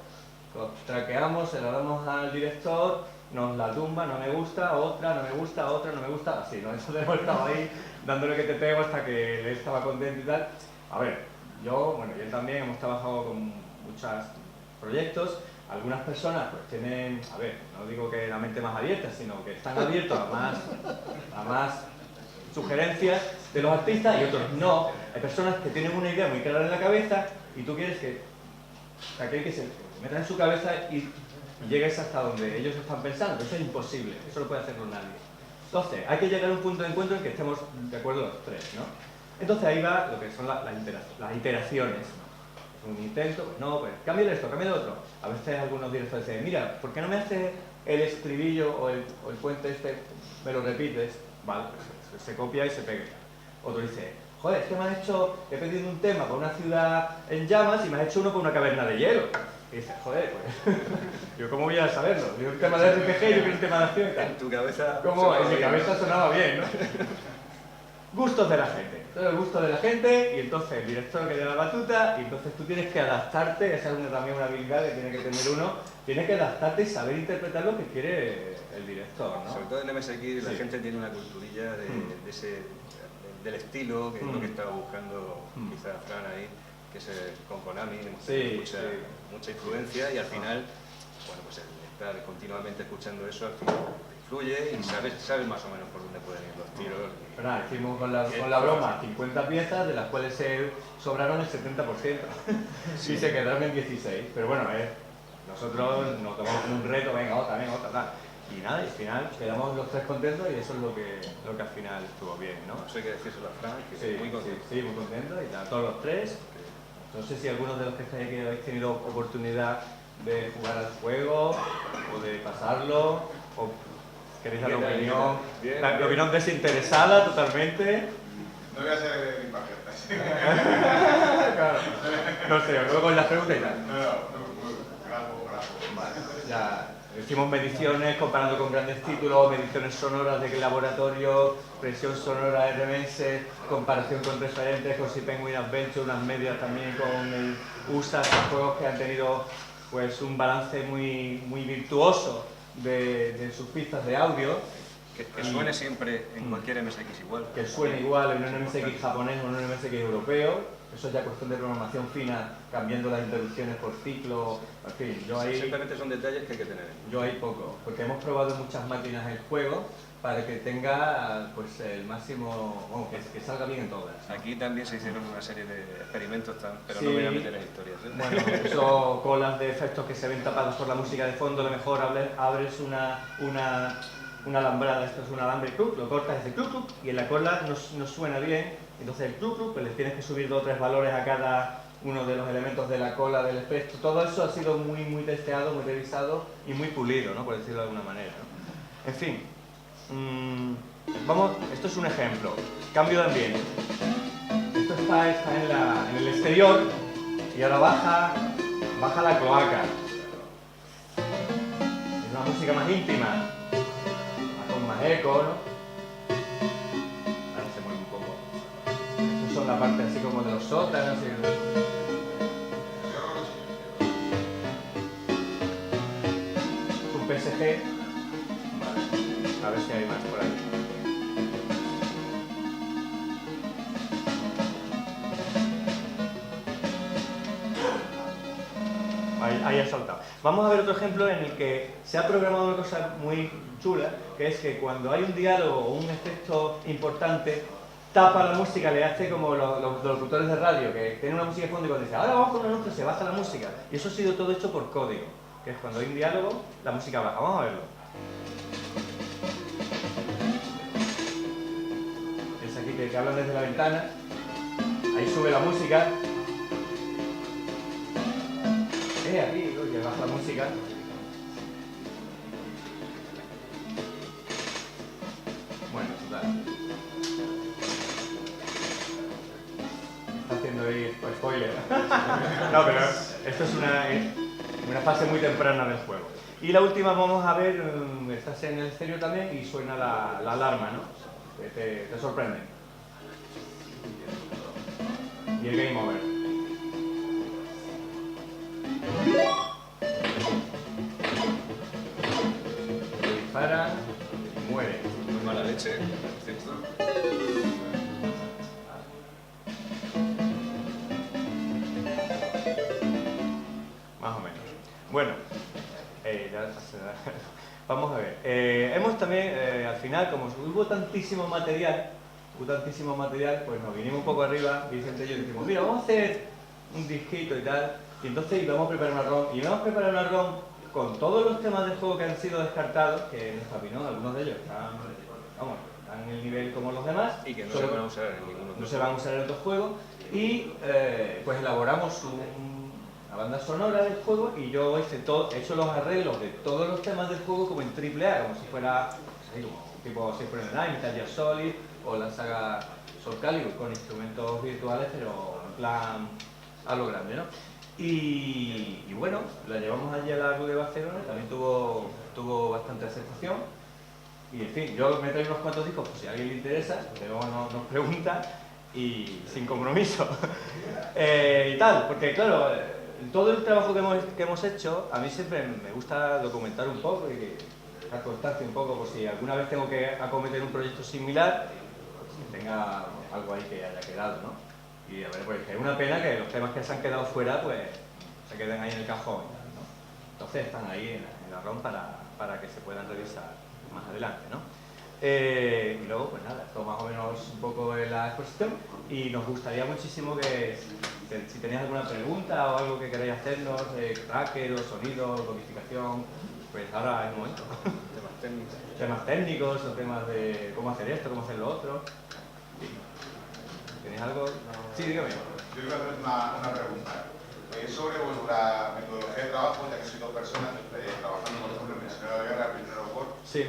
traqueamos, se la damos al director, nos la tumba, no me gusta, otra, no me gusta, otra, no me gusta, así, ¿no? Entonces hemos estado ahí dándole que te pego hasta que él estaba contento y tal. A ver, yo, y él también hemos trabajado con muchos proyectos. Algunas personas pues tienen, a ver, no digo que la mente más abierta, sino que están abiertos a más sugerencias de los artistas y otros no. Hay personas que tienen una idea muy clara en la cabeza y tú quieres que aquel que se meta en su cabeza y llegues hasta donde ellos están pensando. Eso es imposible, eso no puede hacerlo nadie. Entonces, hay que llegar a un punto de encuentro en que estemos de acuerdo los tres, ¿no? Entonces ahí va lo que son las iteraciones. Un intento, pues no, pues cámbiale esto, cámbiale otro. A veces algunos directores dicen, mira, ¿por qué no me haces el estribillo o el puente este, me lo repites? Vale, pues se copia y se pega. Otro dice, joder, es que he pedido un tema para una ciudad en llamas y me has hecho uno para una caverna de hielo. Y dices, joder, pues, yo cómo voy a saberlo. Yo un tema de RPG, yo quiero un tema de acción y tal. En tu cabeza... ¿Cómo? En mi cabeza sonaba bien, ¿no? Gustos de la gente. Todo el gusto de la gente y entonces el director que da la batuta y entonces tú tienes que adaptarte, esa es también una habilidad que tiene que tener uno, tienes que adaptarte y saber interpretar lo que quiere el director, ¿no? Sobre todo en MSX la gente tiene una culturilla del estilo, que es lo que estaba buscando quizás Fran ahí, que es con Konami, hemos tenido mucha influencia y al final, bueno, pues el estar continuamente escuchando eso al final influye y sabes más o menos por dónde pueden ir los tiros. Pero nada, hicimos con la broma 50 piezas, de las cuales se sobraron el 70%. Sí, se quedaron en 16. Pero bueno, nosotros nos tomamos como un reto, venga, otra, tal. Y nada, y al final quedamos los tres contentos y eso es lo que al final estuvo bien, ¿no? Eso hay que decírselo a Frank, que sí, muy contento. Sí, muy contento y a todos los tres. No sé si algunos de los que estáis aquí habéis tenido oportunidad de jugar al juego o de pasarlo, o queréis dar opinión, la opinión desinteresada totalmente. No voy a ser impaciente. Claro. No sé, luego en las preguntas y tal. Bravo. Vale, ya hicimos mediciones comparando con grandes títulos, mediciones sonoras de laboratorio, presión sonora RMS, comparación con referentes, con Si Penguin Adventure, unas medias también con el USA, juegos que han tenido pues un balance muy virtuoso de sus pistas de audio. Que suene siempre en cualquier MSX igual. Que suene igual en un MSX japonés o en un MSX europeo. Eso es ya cuestión de programación fina, cambiando las interrupciones por ciclo, en fin, yo ahí... Simplemente son detalles que hay que tener. Yo ahí poco, porque hemos probado en muchas máquinas el juego para que tenga pues el máximo, bueno, que salga bien en todas, ¿no? Aquí también se hicieron una serie de experimentos, pero sí, no me voy a meter en historias. Bueno, eso, colas de efectos que se ven tapados por la música de fondo, a lo mejor abres una alambrada, esto es un alambre, lo cortas, hace cluc, y en la cola no suena bien, entonces el cluc, pues le tienes que subir 2 o 3 valores a cada uno de los elementos de la cola, del espectro. Todo eso ha sido muy testeado, muy revisado y muy pulido, ¿no? Por decirlo de alguna manera, ¿no? En fin, vamos, esto es un ejemplo, cambio de ambiente. Esto está en el exterior y ahora baja la cloaca. Es una música más íntima, con más eco, ¿no? Ahora se mueve un poco. Estas son la parte así como de los sótanos y... un PSG. Vale. A ver si hay más por ahí. ahí ha saltado. Vamos a ver otro ejemplo en el que se ha programado una cosa muy chula, que es que cuando hay un diálogo o un efecto importante, tapa la música, le hace como los locutores de radio, que tienen una música de fondo y cuando dice ahora vamos con un anuncio, se baja la música. Y eso ha sido todo hecho por código, que es cuando hay un diálogo, la música baja. Vamos a verlo. Es aquí que hablan desde la ventana, ahí sube la música. Aquí, oye, baja la música. Bueno, total. Está haciendo ahí spoiler. No, pero esto es una fase muy temprana del juego. Y la última vamos a ver, estás en el escenario también y suena la alarma, ¿no? Te sorprende. Y el game over. Dispara y muere. Muy mala leche, por cierto. Más o menos. Bueno, vamos a ver. Hemos también, al final, como hubo tantísimo material, pues nos vinimos un poco arriba, Vicente y yo dijimos, mira, vamos a hacer un disquito y tal, y entonces íbamos a preparar una ROM, y íbamos a preparar una ROM con todos los temas del juego que han sido descartados, que en nuestra opinión algunos de ellos están en el nivel como los demás, Y que no se van a usar en ninguno. no se van a usar en otros juegos, y pues elaboramos la banda sonora del juego y yo he hecho los arreglos de todos los temas del juego como en AAA, como si fuera como tipo Symphony of the Night, Metal Gear Solid o la saga Soul Calibur, con instrumentos virtuales pero en plan a lo grande, ¿no? Y bueno, la llevamos allí a la RU de Barcelona, también tuvo bastante aceptación. Y en fin, yo me traigo unos cuantos discos por si a alguien le interesa, luego nos pregunta y sin compromiso. Y tal, porque claro, todo el trabajo que hemos hecho, a mí siempre me gusta documentar un poco y dejar constancia un poco por si alguna vez tengo que acometer un proyecto similar, pues que tenga algo ahí que haya quedado, ¿no? Y a ver, pues que es una pena que los temas que se han quedado fuera, pues se queden ahí en el cajón, ¿no? Entonces están ahí en la ROM para que se puedan revisar más adelante, ¿no? Y luego, pues nada, esto más o menos un poco es la exposición y nos gustaría muchísimo que si tenéis alguna pregunta o algo que queráis hacernos, tracker o sonido, codificación, pues ahora es el momento. Temas técnicos. Temas técnicos o temas de cómo hacer esto, cómo hacer lo otro. Sí. ¿Tenéis algo? Sí, dígame. Yo iba a hacer una pregunta. Sobre la metodología de trabajo, ya que soy dos personas trabajando, por ejemplo, en el Señor de la Guerra, primero por. Sí.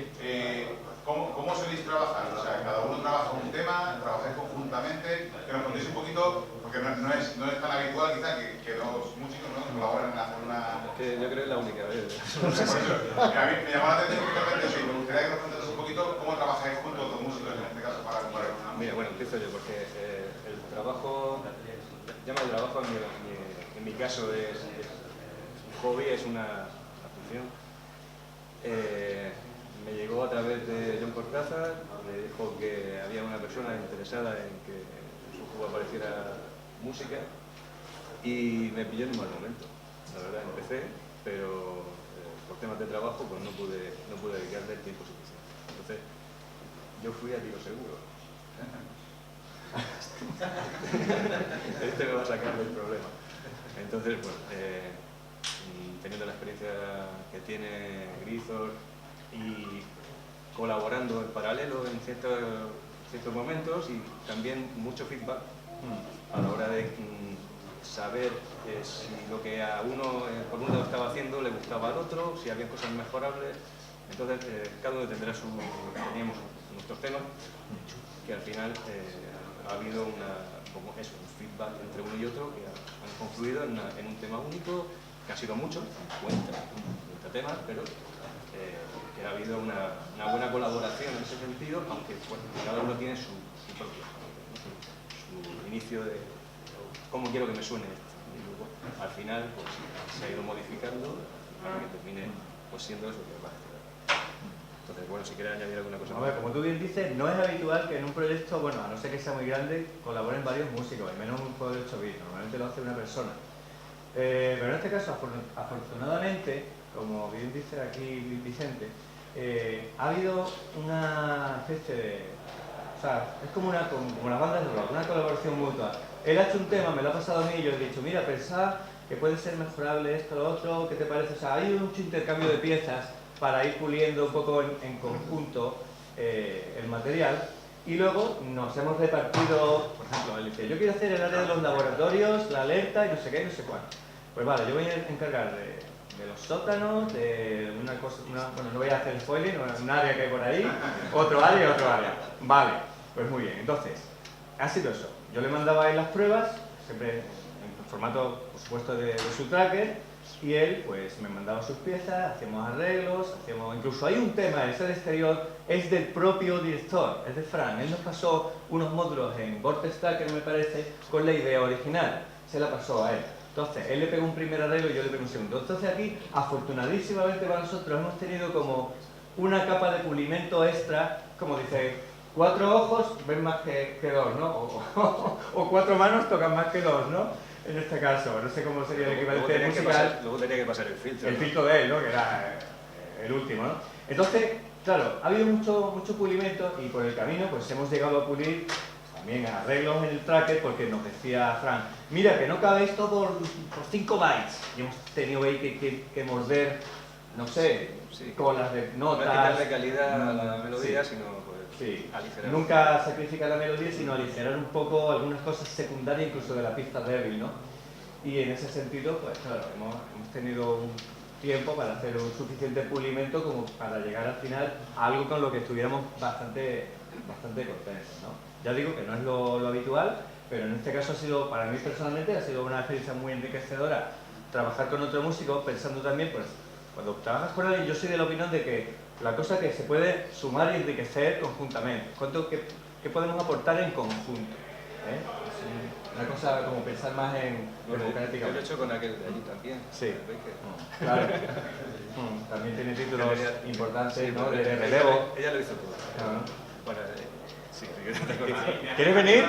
¿Cómo soléis trabajar? O sea, cada uno trabaja un tema, trabajáis conjuntamente. Que nos contéis un poquito, porque no es tan habitual quizá que dos músicos colaboren en hacer una. Que yo creo que es la única vez. Por eso, a mí me llamó la atención justamente eso y me gustaría que nos contases un poquito cómo trabajáis juntos dos músicos en este caso para comparar una. Mira, bueno, empiezo yo porque el trabajo, llama el trabajo en mi caso es un hobby, es una afición. Me llegó a través de John Cortázar, me dijo que había una persona interesada en que en su juego apareciera música y me pilló en un mal momento. La verdad, empecé, pero por temas de trabajo pues no pude dedicarle el tiempo suficiente. Entonces, yo fui a tiro seguro. Este me va a sacar del problema. Entonces, bueno, teniendo la experiencia que tiene Grisor y colaborando en paralelo en ciertos momentos y también mucho feedback a la hora de saber si lo que a uno por un lado estaba haciendo le gustaba al otro, si había cosas mejorables. Entonces, cada uno teníamos nuestros temas que al final ha habido un feedback entre uno y otro que han confluido en un tema único, que ha sido mucho, 50 temas, pero que ha habido una buena colaboración en ese sentido, aunque bueno, cada uno tiene su propio, su inicio de cómo quiero que me suene esto. Y luego, al final, pues, se ha ido modificando para que termine pues, siendo eso que va a hacer. Entonces, bueno, si quieres añadir alguna cosa. A ver, como tú bien dices, no es habitual que en un proyecto, bueno, a no ser que sea muy grande, colaboren varios músicos, y menos en un juego de 8 bits, normalmente lo hace una persona. Pero en este caso, afortunadamente, como bien dice aquí Vicente, ha habido una especie de... O sea, es como las bandas de rock, una colaboración mutua. Él ha hecho un tema, me lo ha pasado a mí y yo he dicho, mira, pensad que puede ser mejorable esto, lo otro, ¿qué te parece? O sea, hay mucho intercambio de piezas para ir puliendo un poco en conjunto el material. Y luego nos hemos repartido, por ejemplo, él dice, yo quiero hacer el área de los laboratorios, la alerta y no sé qué, no sé cuánto. Pues vale, yo voy a encargar de los sótanos, de una cosa, bueno, no voy a hacer spoiler, un área que hay por ahí, otro área y otro área. Vale, pues muy bien, entonces, ha sido eso. Yo le mandaba a él las pruebas, siempre en formato, por supuesto, de su tracker, y él pues me mandaba sus piezas, hacíamos arreglos, incluso hay un tema, el set exterior es del propio director, es de Fran. Él nos pasó unos módulos en Vortex Tracker, me parece, con la idea original, se la pasó a él. Entonces, él le pegó un primer arreglo y yo le pego un segundo. Entonces aquí, afortunadísimamente para nosotros, hemos tenido como una capa de pulimento extra, como dice, 4 ojos ven más que 2, ¿no? O 4 manos tocan más que 2, ¿no? En este caso, no sé cómo sería el equivalente musical. Luego tenía que pasar el filtro. El filtro de él, ¿no? Que era el último, ¿no? Entonces, claro, ha habido mucho pulimento y por el camino pues hemos llegado a pulir también arreglos en el tracker porque nos decía Fran, mira que no cabe esto por 5 bytes y hemos tenido ahí que morder, no sé, sí, con las de notas. No quitarle calidad a la melodía, sí, sino pues, sí, aligerar. nunca sacrificar la melodía, sino aligerar un poco algunas cosas secundarias incluso de la pista débil, ¿no? Y en ese sentido, pues claro, hemos tenido un tiempo para hacer un suficiente pulimento como para llegar al final a algo con lo que estuviéramos bastante contentos, ¿no? Ya digo que no es lo habitual, pero en este caso ha sido, para mí personalmente, ha sido una experiencia muy enriquecedora trabajar con otro músico, pensando también, pues, cuando trabajas con alguien, yo soy de la opinión de que la cosa que se puede sumar y enriquecer conjuntamente. ¿Qué podemos aportar en conjunto? Es una cosa como pensar más en democráticamente. Yo lo he hecho con aquel de allí también. Sí, claro. También tiene títulos importantes, sí, ¿no? De relevo. Ella lo hizo todo. Bueno, sí, ¿Quieres venir?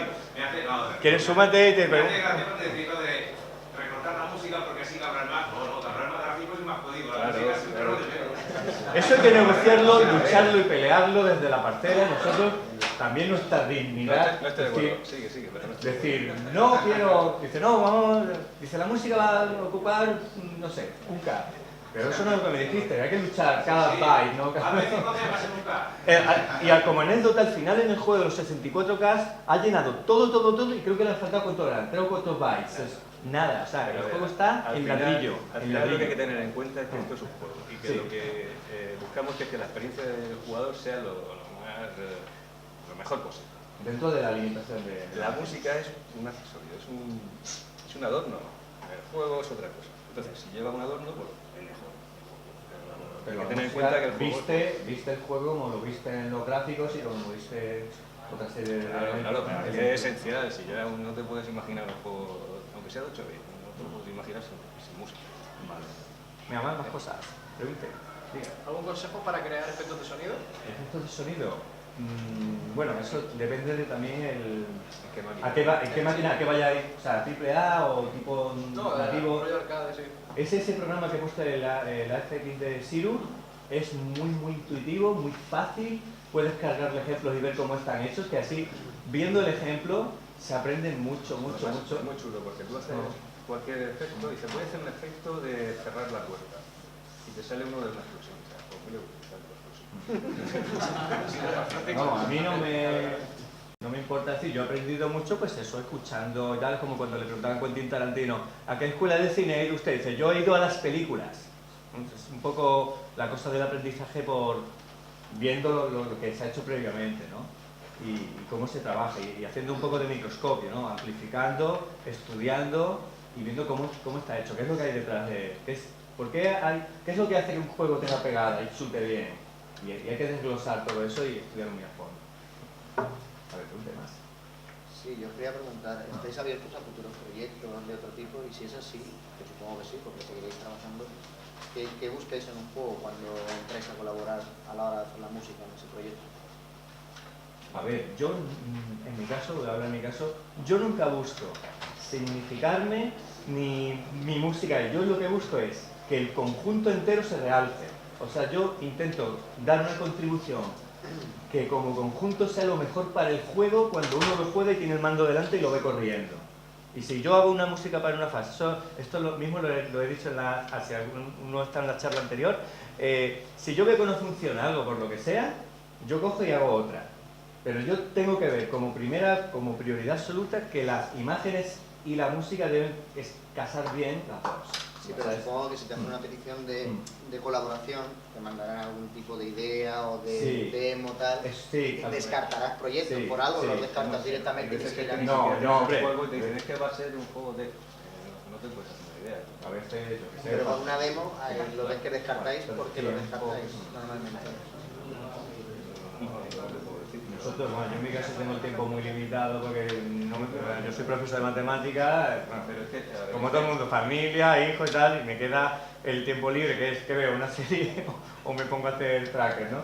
¿Quieres súmate y te pregunto? Me hace gracia porque decir lo de recortar la música porque así cabra más. No, cabra más gráfico y más código. La música es un perro de pelo. Eso hay que negociarlo, lucharlo y pelearlo desde la partera. Nosotros también nuestra dignidad. No estoy de acuerdo. Sigue, pero no estoy de acuerdo. Decir, no quiero. Dice, no, vamos. Dice, la música va a ocupar, no sé, un K. Pero eso no es lo que me dijiste, hay que luchar cada byte, ¿no? Y como anécdota, al final en el juego de los 64K ha llenado todo y creo que le han faltado, ¿cuánto eran? 3 o 4 bytes. Es nada, o sea, el juego está en ladrillo. Al final lo que hay que tener en cuenta es que esto es un juego y que lo que buscamos es que la experiencia del jugador sea lo mejor posible. Dentro de la limitación de... La música es un accesorio, es un adorno. El juego es otra cosa. Entonces, si lleva un adorno, pues es mejor. Pero hay que tener en cuenta que el juego... Viste el juego como lo viste en los gráficos y como viste otra serie de... Claro, es esencial. Si ya no te puedes imaginar un juego, aunque sea de 8 bits, no te lo puedes imaginar sin música. Vale. Me llaman más cosas. Pregunte. Diga. ¿Algún consejo para crear efectos de sonido? ¿Efectos de sonido? Bueno, eso depende de también ¿En qué máquina a qué vaya a ir, o sea, AAA o tipo nativo. Rollo arcade, sí. Ese programa que he puesto el FX de Sirus es muy intuitivo, muy fácil, puedes cargarle ejemplos y ver cómo están hechos, que así, viendo el ejemplo, se aprende mucho. Es muy chulo, porque tú haces cualquier efecto y se puede hacer un efecto de cerrar la puerta y te sale uno de una explosión. No, a mí no me importa decir, yo he aprendido mucho, pues eso, escuchando, ya es como cuando le preguntaban a Quentin Tarantino, ¿a qué escuela de cine ha ido usted? Dice, yo he ido a las películas. Es un poco la cosa del aprendizaje por viendo lo que se ha hecho previamente, ¿no? Y cómo se trabaja, y haciendo un poco de microscopio, ¿no? Amplificando, estudiando y viendo cómo está hecho, qué es lo que hay detrás de... ¿Qué es lo que hace que un juego tenga pegada y chute bien? Y hay que desglosar todo eso y estudiar muy a fondo. A ver, pregunte más. Sí, yo os quería preguntar, ¿estáis abiertos a futuros proyectos de otro tipo? Y si es así, que supongo que sí, porque seguiréis trabajando, ¿qué buscáis en un juego cuando entráis a colaborar a la hora de hacer la música en ese proyecto? A ver, yo en mi caso, voy a hablar en mi caso, yo nunca busco significarme ni mi música. Yo lo que busco es que el conjunto entero se realce. O sea, yo intento dar una contribución que como conjunto sea lo mejor para el juego cuando uno lo juega y tiene el mando delante y lo ve corriendo. Y si yo hago una música para una fase, esto lo mismo lo he dicho si uno está en la charla anterior, si yo veo que no funciona algo por lo que sea, yo cojo y hago otra. Pero yo tengo que ver como prioridad absoluta que las imágenes y la música deben casar bien las dos. Sí, pero supongo que si te hacen una petición de colaboración, te mandarán algún tipo de idea o de demo, tal. Descartarás proyectos por algo, los descartas directamente. No, hombre. Y te dicen que va a ser un juego de... no te puedes hacer una idea. A veces, yo qué sé. Pero con una demo, lo ves que descartáis porque lo descartáis normalmente. Nosotros, bueno, yo en mi caso tengo el tiempo muy limitado porque yo soy profesor de matemáticas, pero es que, como todo el mundo, familia, hijos y tal, y me queda el tiempo libre, que es que veo una serie o me pongo a hacer trackers, ¿no?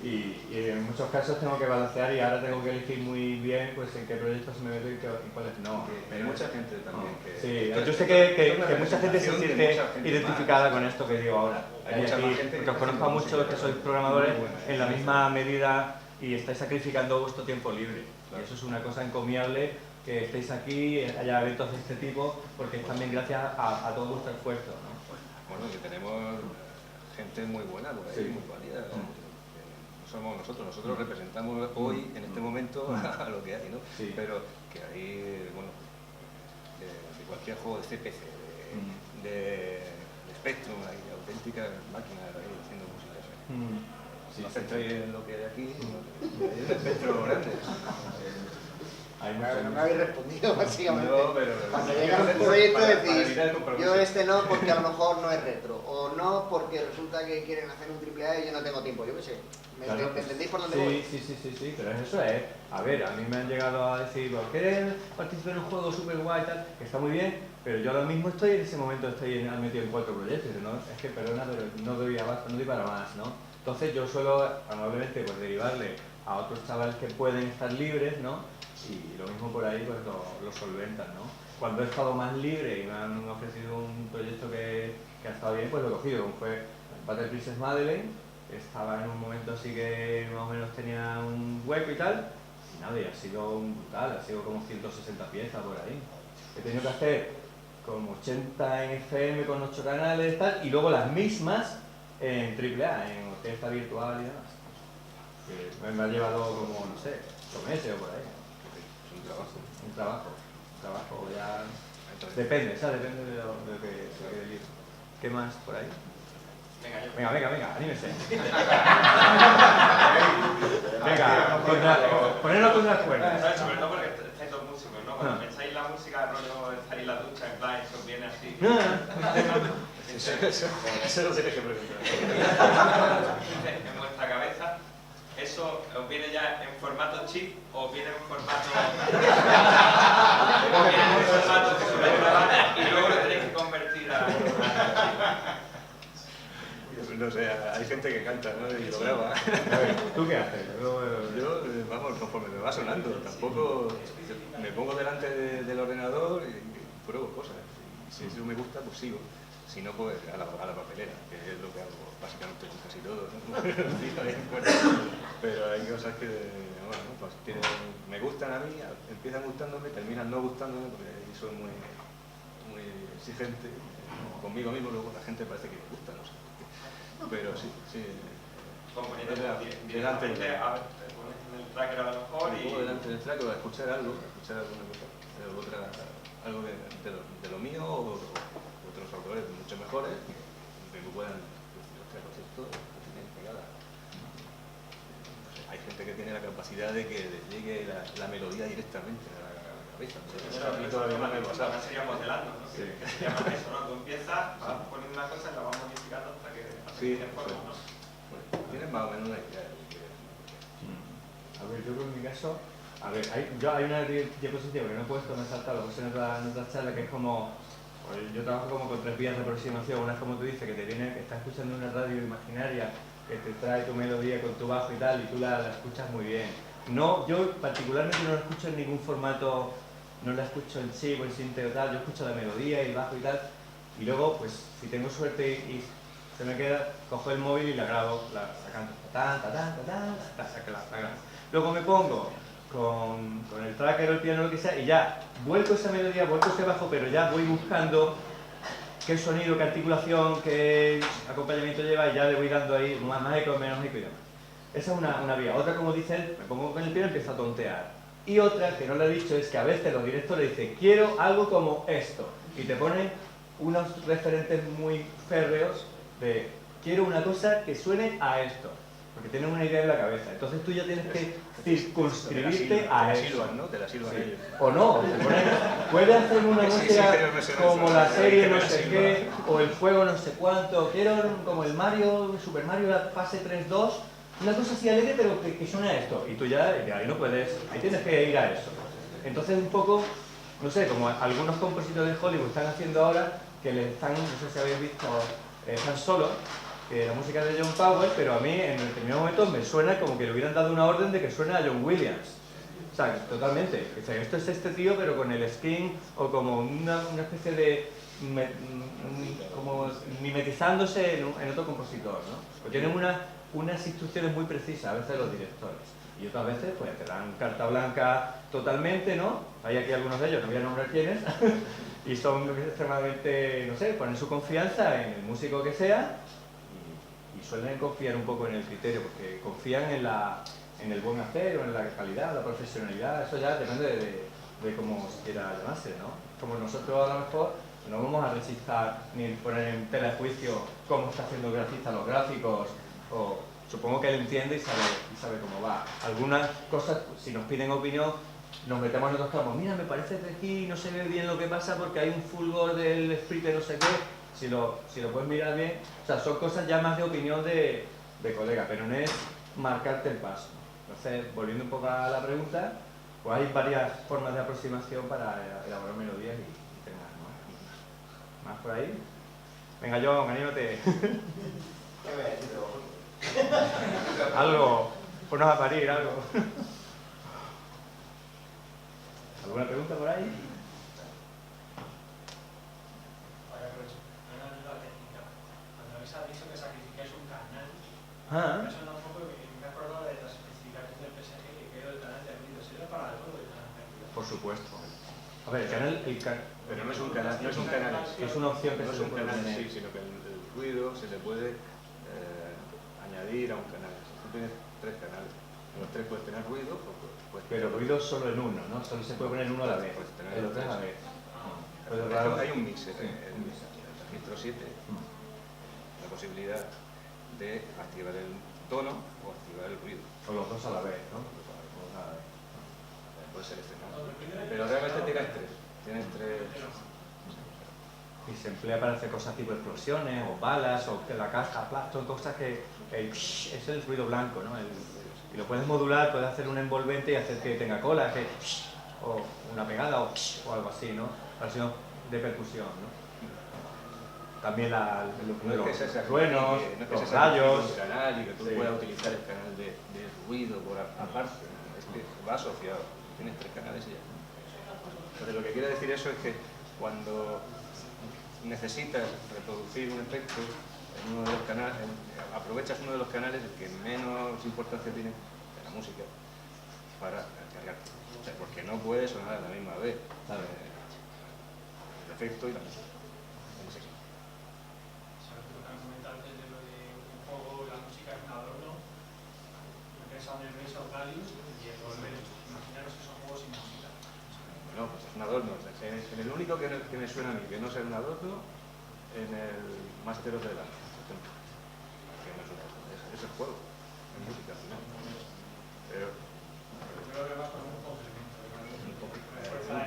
Y en muchos casos tengo que balancear y ahora tengo que elegir muy bien pues en qué proyectos me meto y cuáles no. Hay mucha gente también que... Sí, yo sé que mucha gente se siente identificada con esto que digo ahora. Hay mucha aquí, porque os conozco a muchos que sois programadores en la misma medida y estáis sacrificando vuestro tiempo libre. Y eso es una cosa encomiable, que estéis aquí, haya eventos de este tipo, porque es también gracias a todo vuestro esfuerzo, ¿no? Bueno, que tenemos gente muy buena, muy válida. Somos nosotros representamos hoy, en este momento, a lo que hay, ¿no? Sí. Pero que hay, bueno, de cualquier juego de CPC, de Spectrum, hay auténticas máquinas ahí haciendo música. No centréis en lo que hay aquí, hay un espectro grande. No me habéis respondido, básicamente. No, pero cuando llega un proyecto decís, yo este no porque a lo mejor no es retro, o no porque resulta que quieren hacer un AAA y yo no tengo tiempo, yo qué sé. ¿Me entendéis por dónde voy? Sí, pero eso es. A ver, a mí me han llegado a decir, ¿quieres participar en un juego súper guay y tal? Que está muy bien, pero yo ahora mismo estoy en ese momento, metido en 4 proyectos, ¿no? Es que, perdona, pero no doy abasto, no doy para más, ¿no? Entonces yo suelo, amablemente, pues derivarle a otros chavales que pueden estar libres, ¿no? Y lo mismo por ahí, pues lo solventan, ¿no? Cuando he estado más libre y me han ofrecido un proyecto que ha estado bien, pues lo he cogido, como fue Battle Princess Madeleine. Estaba en un momento así que más o menos tenía un hueco y tal, y nada, y ha sido brutal, ha sido como 160 piezas por ahí. He tenido que hacer como 80 en FM con 8 canales y tal, y luego las mismas en AAA, en orquesta virtual y demás. Que me ha llevado como, no sé, 8 meses o por ahí. Un trabajo ya... Depende, ¿sabes? Depende de lo que se quede libre. ¿Qué más por ahí? Venga, anímese. Venga, ponerlo contra las cuerdas. Sobre todo porque estáis dos músicos, ¿no? Cuando pensáis la música, rollo, estáis en la ducha, en plan, eso os viene así. Eso no se tiene que preguntar. En vuestra cabeza, ¿eso os viene ya en formato chip o viene en formato... o viene en formato que se lo grabáis y luego lo tenéis que convertir a... No sé, hay gente que canta, ¿no? Y lo graba. A ver, ¿tú qué haces? Yo, vamos, conforme me va sonando, tampoco me pongo delante del ordenador y pruebo cosas. Y si eso me gusta, pues sigo. Si no, pues a la papelera, que es lo que hago básicamente con casi todo, ¿no? Pero hay cosas que, bueno, pues me gustan a mí, empiezan gustándome, terminan no gustándome, porque soy muy exigente conmigo mismo, luego la gente parece que me gusta, no sé. Pero sí. Componiendo delante en el tracker a lo mejor y... delante del tracker a escuchar alguna cosa, algo de lo mío o otros autores mucho mejores que puedan decir, ostras, pues esto tiene pegada. No sé, hay gente que tiene la capacidad de que les llegue la melodía directamente a la cabeza. Eso a mí todavía no me pasa. Ahora sería modelando, ¿no? Sí. Que se llama eso, ¿no? Tú empiezas, vas poniendo una cosa y la vas modificando hasta que tiene forma, ¿no? Bueno, tienes más o menos una idea. A ver, yo creo que en mi caso... A ver, hay una diapositiva que no he puesto, me he saltado, lo puse en otra charla, que es como... Pues yo trabajo como con 3 vías de aproximación. Una es como tú dices, que estás escuchando una radio imaginaria, que te trae tu melodía con tu bajo y tal, y tú la escuchas muy bien. No, yo particularmente no lo escucho en ningún formato no la escucho en sí o en sínteo y tal, yo escucho la melodía y el bajo y tal, y luego, pues, si tengo suerte y se me queda, cojo el móvil y la grabo, la canto, la grabo. Luego me pongo con el tracker o el piano o lo que sea y ya vuelco esa melodía, vuelco ese bajo, pero ya voy buscando qué sonido, qué articulación, qué acompañamiento lleva y ya le voy dando ahí más eco, menos eco y demás. Esa es una vía. Otra, como dice él, me pongo con el piano y empiezo a tontear. Y otra, que no le he dicho, es que a veces los directores dicen, quiero algo como esto. Y te ponen unos referentes muy férreos de, quiero una cosa que suene a esto. Porque tienen una idea en la cabeza. Entonces tú ya tienes que circunscribirte a eso. Te la silban ellos. O no, puede hacer una música como la serie no sé qué, o el juego no sé cuánto. Quiero como el Mario, Super Mario, la fase 3-2. Una cosa así alegre, pero que suene a esto. Y tú ya, de ahí no puedes, ahí tienes que ir a eso. Entonces un poco, no sé, como algunos compositores de Hollywood están haciendo ahora, que le están, no sé si habéis visto Han Solo, que la música de John Powell, pero a mí en determinado momento me suena como que le hubieran dado una orden de que suene a John Williams. O sea, totalmente. O sea, esto es este tío, pero con el skin, o como una especie de como mimetizándose en otro compositor, ¿no? Porque tienen unas instrucciones muy precisas a veces los directores, y otras veces pues te dan carta blanca totalmente, ¿no? Hay aquí algunos de ellos, no voy a nombrar quiénes, y son extremadamente, no sé, ponen su confianza en el músico que sea y suelen confiar un poco en el criterio, porque confían en el buen hacer o en la calidad, la profesionalidad. Eso ya depende de cómo se quiera llamarse, ¿no? Como nosotros a lo mejor no vamos a rechazar ni poner en tela de juicio cómo está haciendo el grafista los gráficos, o supongo que él entiende y sabe cómo va. Algunas cosas, si nos piden opinión, nos metemos en otros campos. Mira, me parece que aquí no se ve bien lo que pasa porque hay un fulgor del sprite no sé qué. Si lo puedes mirar bien, o sea, son cosas ya más de opinión de colega, pero no es marcarte el paso. Entonces, volviendo un poco a la pregunta, pues hay varias formas de aproximación para elaborar melodías y temas, ¿no? ¿Más por ahí? Venga, John, anímate. Algo, ponnos a parir, algo. ¿Alguna pregunta por ahí? Cuando habéis dicho que sacrificáis un canal, Ah. me suena un poco que me he acordado de las especificaciones del PSG que quedó el canal de ruido. ¿Sería para algo el canal de ruido? Por supuesto. A ver, el canal... Pero no es un canal, no es un canal. Es una opción que no se es un puede canal, tener. sí, sino que el ruido se le puede añadir a un canal. Tú tienes 3 canales. En los 3 puedes tener ruido, Pero ruido solo en uno, ¿no? Solo se puede poner uno a la vez. Puedes tener En los 3 a la vez. Pero hay un mixer en el registro 7, la posibilidad de activar el tono o activar el ruido. O los dos a la vez, ¿no? Puedes seleccionar. Pero realmente tienes 3. Y se emplea para hacer cosas tipo explosiones, o balas, o que la caja, son cosas que es el ruido blanco, ¿no? Y lo puedes modular, puedes hacer un envolvente y hacer que tenga cola, o una pegada, o algo así, ¿no? Versión de percusión, ¿no? También los truenos, los rayos. Un canal y que tú puedas utilizar el canal de ruido por aparte. Es que va asociado. Tienes 3 canales y ya. Entonces, lo que quiere decir eso es que cuando necesitas reproducir un efecto en uno de los canales, aprovechas uno de los canales, el que menos importancia tiene en la música, para cargarte. O sea, porque no puede sonar a la misma vez el efecto y la música. Sabes que lo que han comentado antes de lo de un juego, la música es un adorno, lo que es Universal Values y el volver. Imaginaros esos juegos sin música. No, pues es un adorno. En el único que me suena a mí que no sea un adorno, en el Master of the Dance, por ejemplo. Que no es un adorno, es el juego, es música al final. Pero creo que va con un complemento.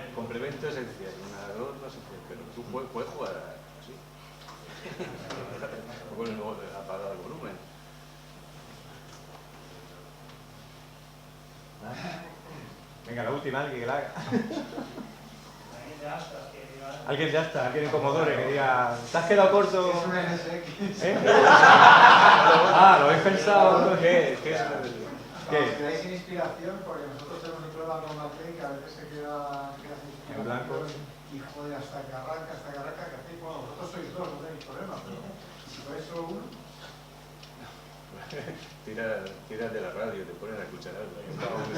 un complemento esencial, un adorno esencial, pero tú puedes jugar así. O con el apagado el volumen. Venga, la última, alguien que la haga. Alguien de Astra, alguien en Commodore que diga, ¿te has quedado corto? Es un NSX. ¿Eh? Ah, ¿lo habéis pensado? ¿Qué es? Os quedáis sin inspiración porque nosotros hemos prueba con la Play, que a veces se queda en blanco. y joder, hasta que arranca, que hacéis, bueno, vosotros sois dos, no tenéis problema, pero si vais solo uno... Tiras de la radio, te ponen a escuchar algo.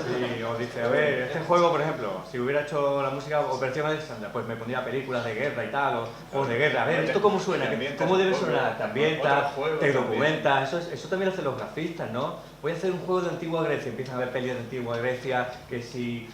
Sí, os dice, a ver, este juego, por ejemplo, si hubiera hecho la música Operación Alexandra, pues me pondría películas de guerra y tal, o juegos de guerra. A ver, ¿esto cómo suena? ¿Cómo debe sonar? Te ambientas, te documentas, eso también lo hacen los grafistas, ¿no? Voy a hacer un juego de antigua Grecia, empiezan a ver pelis de antigua Grecia, que si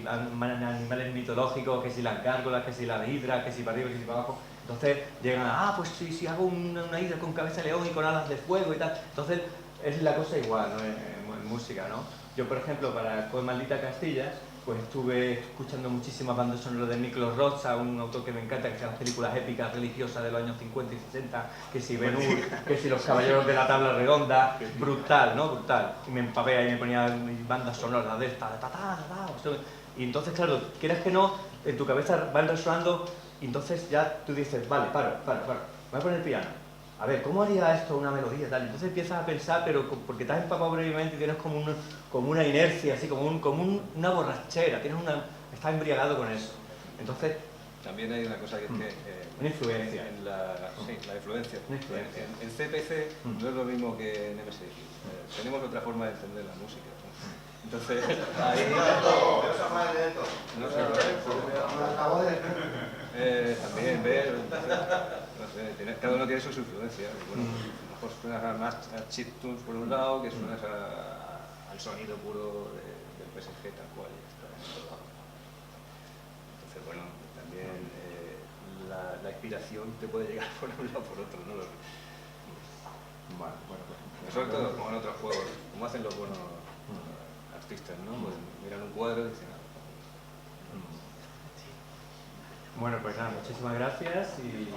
animales mitológicos, que si las gárgolas, que si las hidras, que si para arriba, que si para abajo. Entonces llegan a, pues si hago una hidra con cabeza de león y con alas de fuego y tal. Entonces es la cosa igual, ¿no? En música, ¿no? Yo, por ejemplo, para Fue Maldita Castilla, pues estuve escuchando muchísimas bandas sonoras de Miklos Rozsa, un autor que me encanta, que se llama películas épicas religiosas de los años 50 y 60, que si Ben-Hur, que si Los Caballeros de la Tabla Redonda, brutal, ¿no? Brutal. Y me empapé ahí, me ponía bandas sonoras de esta, y entonces, claro, quieras que no, en tu cabeza van resonando, y entonces ya tú dices, vale, paro, voy a poner el piano. A ver, ¿cómo haría esto una melodía tal? Entonces empiezas a pensar, pero porque te has empapado brevemente y tienes como una inercia, así como una borrachera, estás embriagado con eso. Entonces... También hay una cosa que es que... una influencia. Sí, la influencia. En CPC no es lo mismo que en MSX. Tenemos otra forma de entender la música. Entonces, ahí... No sé, también ver... No sé, cada uno tiene su influencia. Bueno, a lo mejor suenas más a chiptunes por un lado, que suenas al sonido puro del PSG tal cual. Entonces, bueno, también la inspiración te puede llegar por un lado o por otro, ¿no? Bueno, pues... Sobre todo como en otros juegos, como hacen los buenos artistas, ¿no? Pues miran un cuadro y dicen, Bueno, pues nada, muchísimas gracias y...